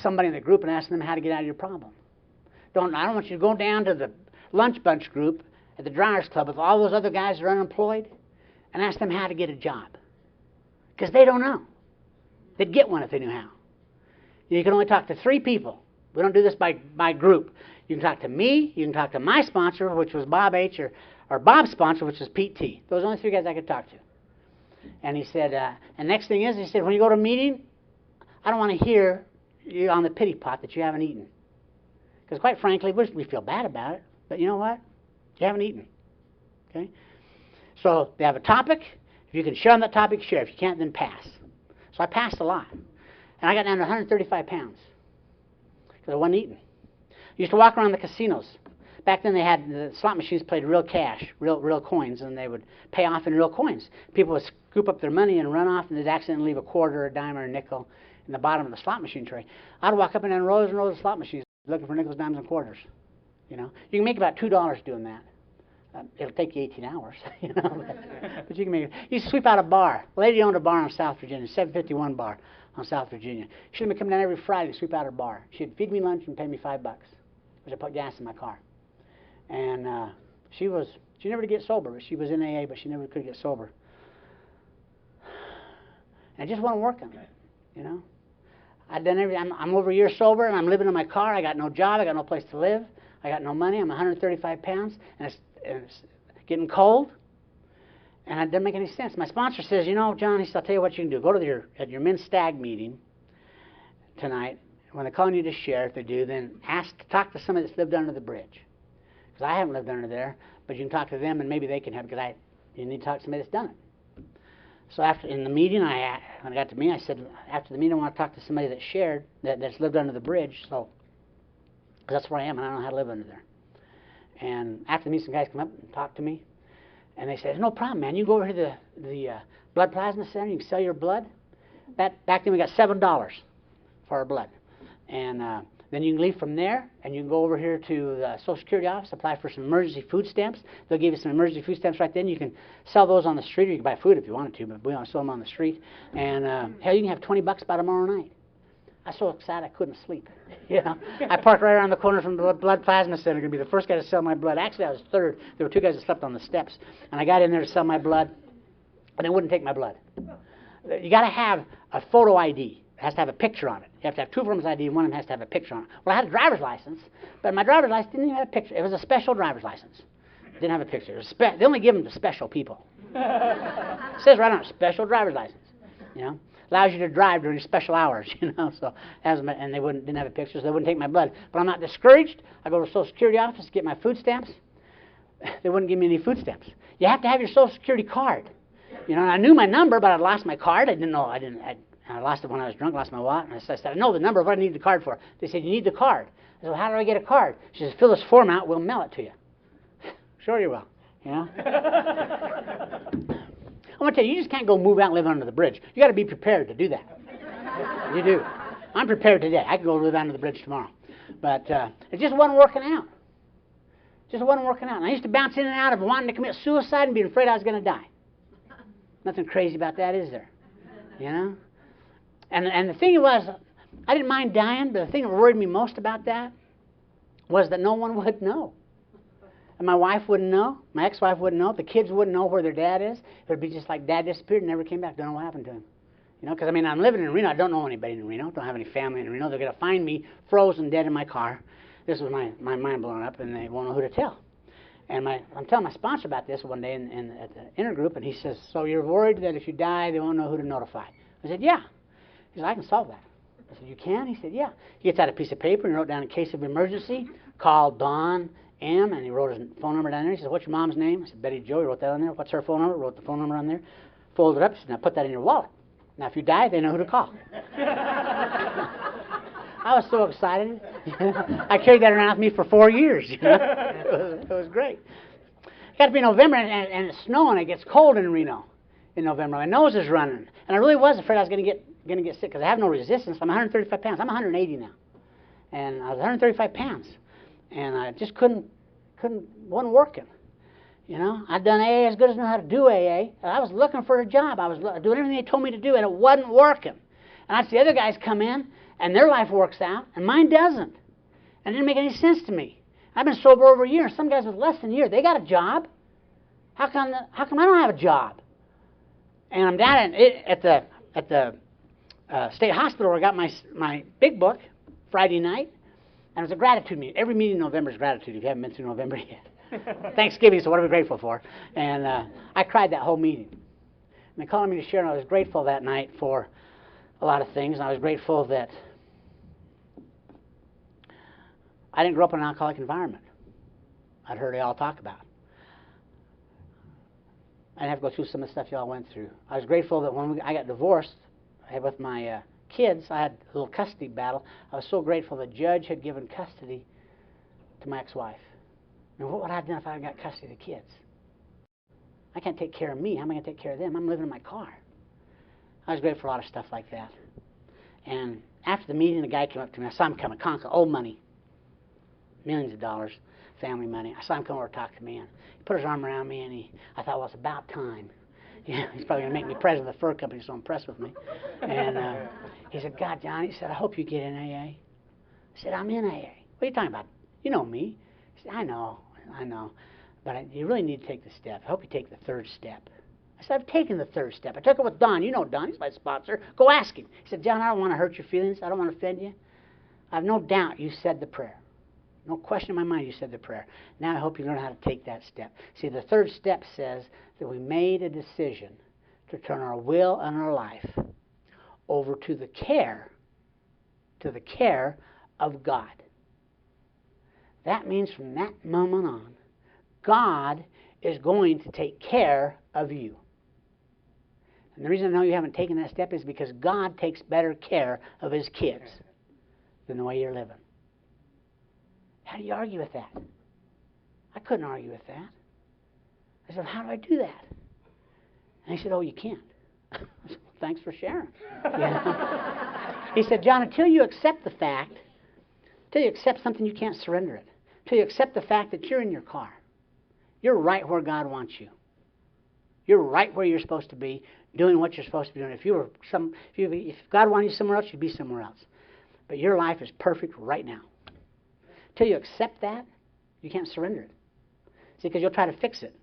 [SPEAKER 1] somebody in the group and asking them how to get out of your problem. I don't want you to go down to the lunch bunch group at the Dryers Club with all those other guys that are unemployed and ask them how to get a job. Because they don't know. They'd get one if they knew how. You can only talk to 3 people. We don't do this by group. You can talk to me, you can talk to my sponsor, which was Bob H., or Bob's sponsor, which was Pete T. Those are the only 3 guys I could talk to. And he said, and next thing is, he said, when you go to a meeting, I don't want to hear you on the pity pot that you haven't eaten. Because quite frankly, we feel bad about it, but you know what? You haven't eaten. Okay? So they have a topic. If you can share on that topic, share. If you can't, then pass. So I passed a lot. And I got down to 135 pounds because I wasn't eating. I used to walk around the casinos. Back then they had the slot machines played real cash, real coins, and they would pay off in real coins. People would scoop up their money and run off, and they'd accidentally leave a quarter, a dime, or a nickel in the bottom of the slot machine tray. I'd walk up and down rows and rows of slot machines looking for nickels, dimes, and quarters. You can make about $2 doing that. It'll take you 18 hours, but you can make it. You sweep out a bar. A lady owned a bar on South Virginia, 751 bar on South Virginia. She'd come down every Friday to sweep out her bar. She'd feed me lunch and pay me $5, which I put gas in my car. And she never did get sober, but she was in AA, but she never could get sober. And I just wasn't working, I'd done everything. I'm over a year sober, and I'm living in my car. I got no job. I got no place to live. I got no money. I'm 135 pounds, and it's getting cold. And it doesn't make any sense. My sponsor says, John, he said, I'll tell you what you can do. Go to your men's stag meeting tonight. When they call you to share, if they do, then talk to somebody that's lived under the bridge. Because I haven't lived under there, but you can talk to them, and maybe they can help, because you need to talk to somebody that's done it. So in the meeting, when I got to me, I said, after the meeting, I want to talk to somebody that shared, that's lived under the bridge, so that's where I am, and I don't know how to live under there. And after the meeting, some guys come up and talk to me, and they said, no problem, man. You go over to the blood plasma center, you can sell your blood. Back then, we got $7 for our blood. And then you can leave from there, and you can go over here to the Social Security office, apply for some emergency food stamps. They'll give you some emergency food stamps right then. You can sell those on the street, or you can buy food if you wanted to, but we want to sell them on the street. And hell, you can have $20 by tomorrow night. I was so excited I couldn't sleep. I parked right around the corner from the blood plasma center. Going to be the first guy to sell my blood. Actually, I was third. There were 2 guys that slept on the steps, and I got in there to sell my blood, and they wouldn't take my blood. You got to have a photo ID. It has to have a picture on it. You have to have 2 forms of ID, and one of them has to have a picture on it. Well, I had a driver's license, but my driver's license didn't even have a picture. It was a special driver's license. Didn't have a picture. They only give them to special people. It says right on it, special driver's license. You know, allows you to drive during special hours. You know, so and they didn't have a picture, so they wouldn't take my blood. But I'm not discouraged. I go to the Social Security office to get my food stamps. They wouldn't give me any food stamps. You have to have your Social Security card. You know, and I knew my number, but I'd lost my card. I didn't know. I lost it when I was drunk. Lost my wallet. And I said, I know the number of what I need the card for. They said, you need the card. I said, well, how do I get a card? She says, fill this form out. We'll mail it to you. Sure you will. You know. I'm going to tell you, you just can't go move out and live under the bridge. You got to be prepared to do that. You do. I'm prepared today. I can go live under the bridge tomorrow. But it just wasn't working out. Just wasn't working out. And I used to bounce in and out of wanting to commit suicide and being afraid I was going to die. Nothing crazy about that, is there? You know? And the thing was, I didn't mind dying, but the thing that worried me most about that was that no one would know. And my wife wouldn't know. My ex-wife wouldn't know. The kids wouldn't know where their dad is. It would be just like Dad disappeared and never came back. Don't know what happened to him. You know, because, I mean, I'm living in Reno. I don't know anybody in Reno. Don't have any family in Reno. They're going to find me frozen dead in my car. This was my mind blown up, and they won't know who to tell. And I'm telling my sponsor about this one day at the intergroup, and he says, so you're worried that if you die, they won't know who to notify? I said, yeah. He said, I can solve that. I said, you can? He said, yeah. He gets out a piece of paper and wrote down, in case of emergency, call Dawn M, and he wrote his phone number down there. He said, what's your mom's name? I said, Betty Jo. He wrote that on there. What's her phone number? Wrote the phone number on there. Folded it up. He said, now put that in your wallet. Now, if you die, they know who to call. I was so excited. I carried that around with me for 4 years. You know? It was great. It got to be November, and it's snowing. It gets cold in Reno in November. My nose is running. And I really was afraid I was going to get sick because I have no resistance. I'm 135 pounds. I'm 180 now. And I was 135 pounds. And I just wasn't working. You know, I'd done AA as good as I knew how to do AA. And I was looking for a job. I was doing everything they told me to do, and it wasn't working. And I'd see other guys come in, and their life works out, and mine doesn't. And it didn't make any sense to me. I've been sober over a year. Some guys with less than a year, they got a job. How come I don't have a job? And I'm down at the state hospital where I got my big book Friday night. And it was a gratitude meeting. Every meeting in November is gratitude if you haven't been through November yet. Thanksgiving, so what are we grateful for? And I cried that whole meeting. And they called me to share, and I was grateful that night for a lot of things. And I was grateful that I didn't grow up in an alcoholic environment. I'd heard it all talk about. I didn't have to go through some of the stuff y'all went through. I was grateful that when I got divorced with my kids, I had a little custody battle. I was so grateful the judge had given custody to my ex-wife. I mean, what would I have done if I had got custody of the kids? I can't take care of me. How am I going to take care of them? I'm living in my car. I was grateful for a lot of stuff like that. And after the meeting, the guy came up to me. I saw him come, old money, millions of dollars, family money. I saw him come over and talk to me, and he put his arm around me, and I thought, well, it's about time. Yeah, he's probably going to make me president of the fur company, so impressed with me. And he said, God, John, he said, I hope you get in AA. I said, I'm in AA. What are you talking about? You know me. He said, I know. But you really need to take the step. I hope you take the third step. I said, I've taken the third step. I took it with Don. You know Don. He's my sponsor. Go ask him. He said, John, I don't want to hurt your feelings. I don't want to offend you. I have no doubt you said the prayer. No question in my mind you said the prayer. Now I hope you learn how to take that step. See, the third step says that we made a decision to turn our will and our life over to the care of God. That means from that moment on, God is going to take care of you. And the reason I know you haven't taken that step is because God takes better care of His kids than the way you're living. How do you argue with that? I couldn't argue with that. I said, how do I do that? And he said, oh, you can't. I said, well, thanks for sharing. You know? He said, John, until you accept the fact, until you accept something, you can't surrender it. Until you accept the fact that you're in your car. You're right where God wants you. You're right where you're supposed to be, doing what you're supposed to be doing. If God wanted you somewhere else, you'd be somewhere else. But your life is perfect right now. Until you accept that, you can't surrender it. See, because you'll try to fix it.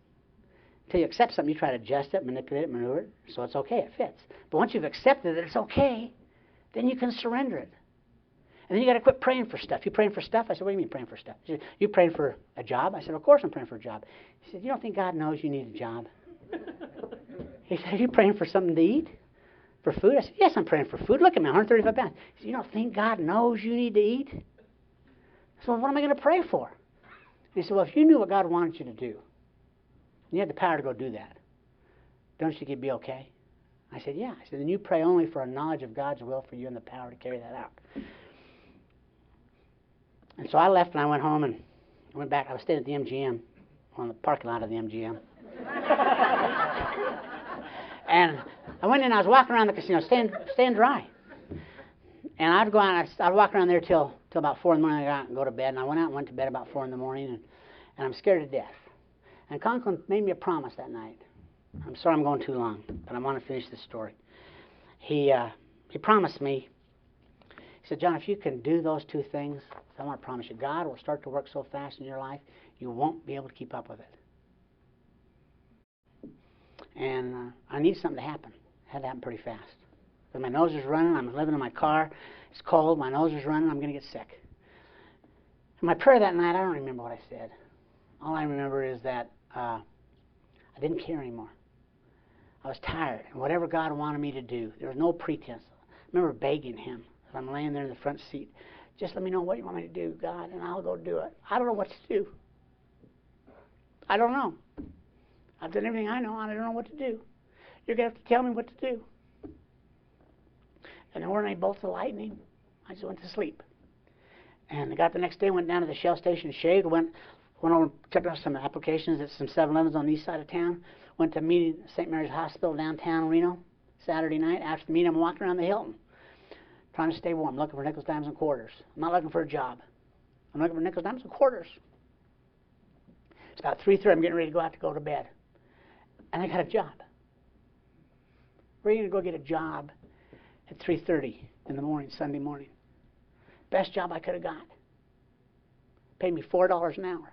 [SPEAKER 1] Until you accept something, you try to adjust it, manipulate it, maneuver it, so it's okay, it fits. But once you've accepted that it's okay, then you can surrender it. And then you got to quit praying for stuff. You praying for stuff? I said, what do you mean praying for stuff? He said, you praying for a job? I said, of course I'm praying for a job. He said, you don't think God knows you need a job? He said, are you praying for something to eat? For food? I said, yes, I'm praying for food. Look at me, 135 pounds. He said, you don't think God knows you need to eat? I said, well, what am I going to pray for? And he said, well, if you knew what God wanted you to do, you had the power to go do that, don't you think you'd be okay? I said, yeah. I said, then you pray only for a knowledge of God's will for you and the power to carry that out. And so I left and I went home and I went back. I was staying at the MGM, on the parking lot of the MGM. And I went in, I was walking around the casino, staying dry. And I'd go out, I'd walk around there till about 4 in the morning. I got out and go to bed. And I went out and went to bed about 4 in the morning, and I'm scared to death. And Conklin made me a promise that night. I'm sorry I'm going too long, but I want to finish this story. He promised me, he said, John, if you can do those 2 things, I want to promise you, God will start to work so fast in your life, you won't be able to keep up with it. And I need something to happen. It had to happen pretty fast. Because my nose is running, I'm living in my car, it's cold, my nose is running, I'm going to get sick. And my prayer that night, I don't remember what I said. All I remember is that I didn't care anymore. I was tired, and whatever God wanted me to do, there was no pretense. I remember begging him as I'm laying there in the front seat, just let me know what you want me to do, God, and I'll go do it. I don't know what to do. I don't know. I've done everything I know, and I don't know what to do. You're going to have to tell me what to do. And there weren't any bolts of lightning. I just went to sleep. And I got the next day, went down to the Shell station, shaved, went over, checked out some applications at some 7-Elevens on the east side of town, went to a meeting at St. Mary's Hospital downtown Reno Saturday night. After the meeting, I'm walking around the Hilton, trying to stay warm, looking for nickels, dimes, and quarters. I'm not looking for a job. I'm looking for nickels, dimes, and quarters. It's about 3:30. I'm getting ready to go to bed. And I got a job. Ready to go get a job at 3:30 in the morning, Sunday morning. Best job I could have got. Paid me $4 an hour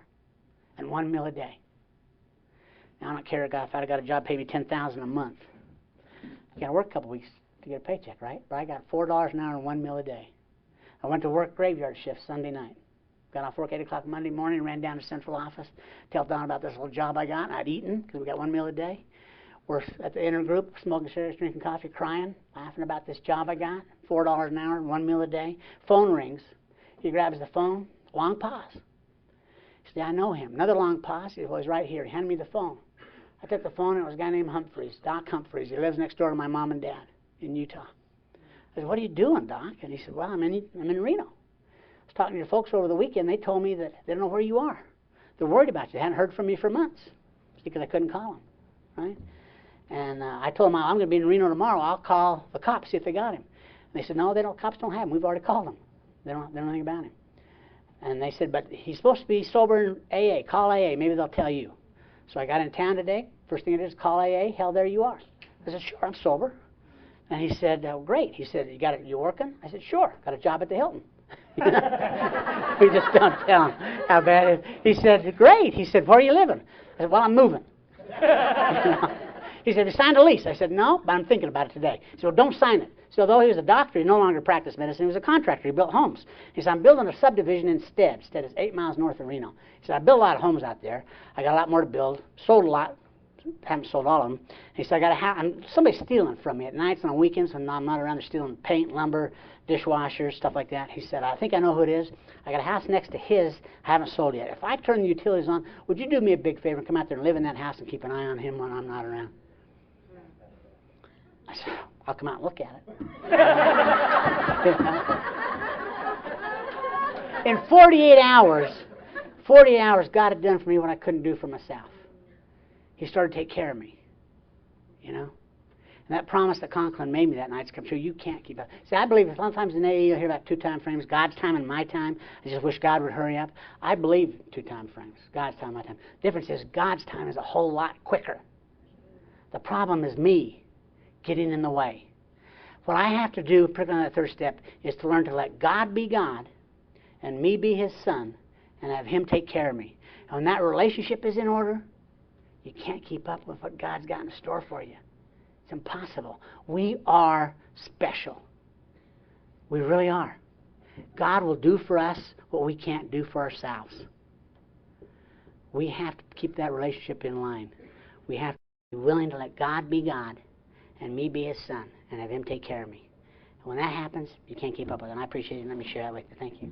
[SPEAKER 1] and 1 meal a day. Now I don't care if I'd have got a job paid me $10,000 a month. I got to work a couple weeks to get a paycheck, right? But I got $4 an hour and 1 meal a day. I went to work graveyard shift Sunday night. Got off work 8 o'clock Monday morning, ran down to central office, tell Don about this little job I got. I'd eaten because we got 1 meal a day. We're at the intergroup, smoking cigarettes, drinking coffee, crying, laughing about this job I got. $4 an hour, 1 meal a day. Phone rings. He grabs the phone. Long pause. He said, I know him. Another long pause. He said, well, he's right here. He handed me the phone. I took the phone, and it was a guy named Humphreys, Doc Humphreys. He lives next door to my mom and dad in Utah. I said, what are you doing, Doc? And he said, well, I'm in Reno. I was talking to your folks over the weekend. They told me that they don't know where you are. They're worried about you. They hadn't heard from me for months because I couldn't call them, right? And I told them, I'm going to be in Reno tomorrow. I'll call the cops, see if they got him. And they said, no, cops don't have him. We've already called them. They don't know anything about him. And they said, but he's supposed to be sober in AA. Call AA. Maybe they'll tell you. So I got in town today. First thing I did is call AA. Hell, there you are. I said, sure, I'm sober. And he said, great. He said, you working? I said, sure. Got a job at the Hilton. We just don't tell him how bad it is. He said, great. He said, where are you living? I said, well, I'm moving. He said, have you signed a lease? I said, no, but I'm thinking about it today. He said, well, don't sign it. So though he was a doctor, he no longer practiced medicine. He was a contractor. He built homes. He said, I'm building a subdivision instead. Instead, it's 8 miles north of Reno. He said, I built a lot of homes out there. I got a lot more to build. Sold a lot. Haven't sold all of them. He said, I got a house. Somebody's stealing from me at nights and on weekends when I'm not around. They're stealing paint, lumber, dishwashers, stuff like that. He said, I think I know who it is. I got a house next to his I haven't sold yet. If I turn the utilities on, would you do me a big favor and come out there and live in that house and keep an eye on him when I'm not around? I said, I'll come out and look at it. In 48 hours, God had done for me what I couldn't do for myself. He started to take care of me, you know. And that promise that Conklin made me that night's come true. You can't keep up. See, I believe sometimes in AA you'll hear about 2 time frames, God's time and my time. I just wish God would hurry up. I believe 2 time frames, God's time, my time. The difference is God's time is a whole lot quicker. The problem is me getting in the way. What I have to do, particularly on that 3rd step, is to learn to let God be God and me be His son and have Him take care of me. And when that relationship is in order, you can't keep up with what God's got in store for you. It's impossible. We are special. We really are. God will do for us what we can't do for ourselves. We have to keep that relationship in line. We have to be willing to let God be God and me be His son and have Him take care of me. And when that happens, you can't keep up with it. And I appreciate it. Let me share that with you. Thank you.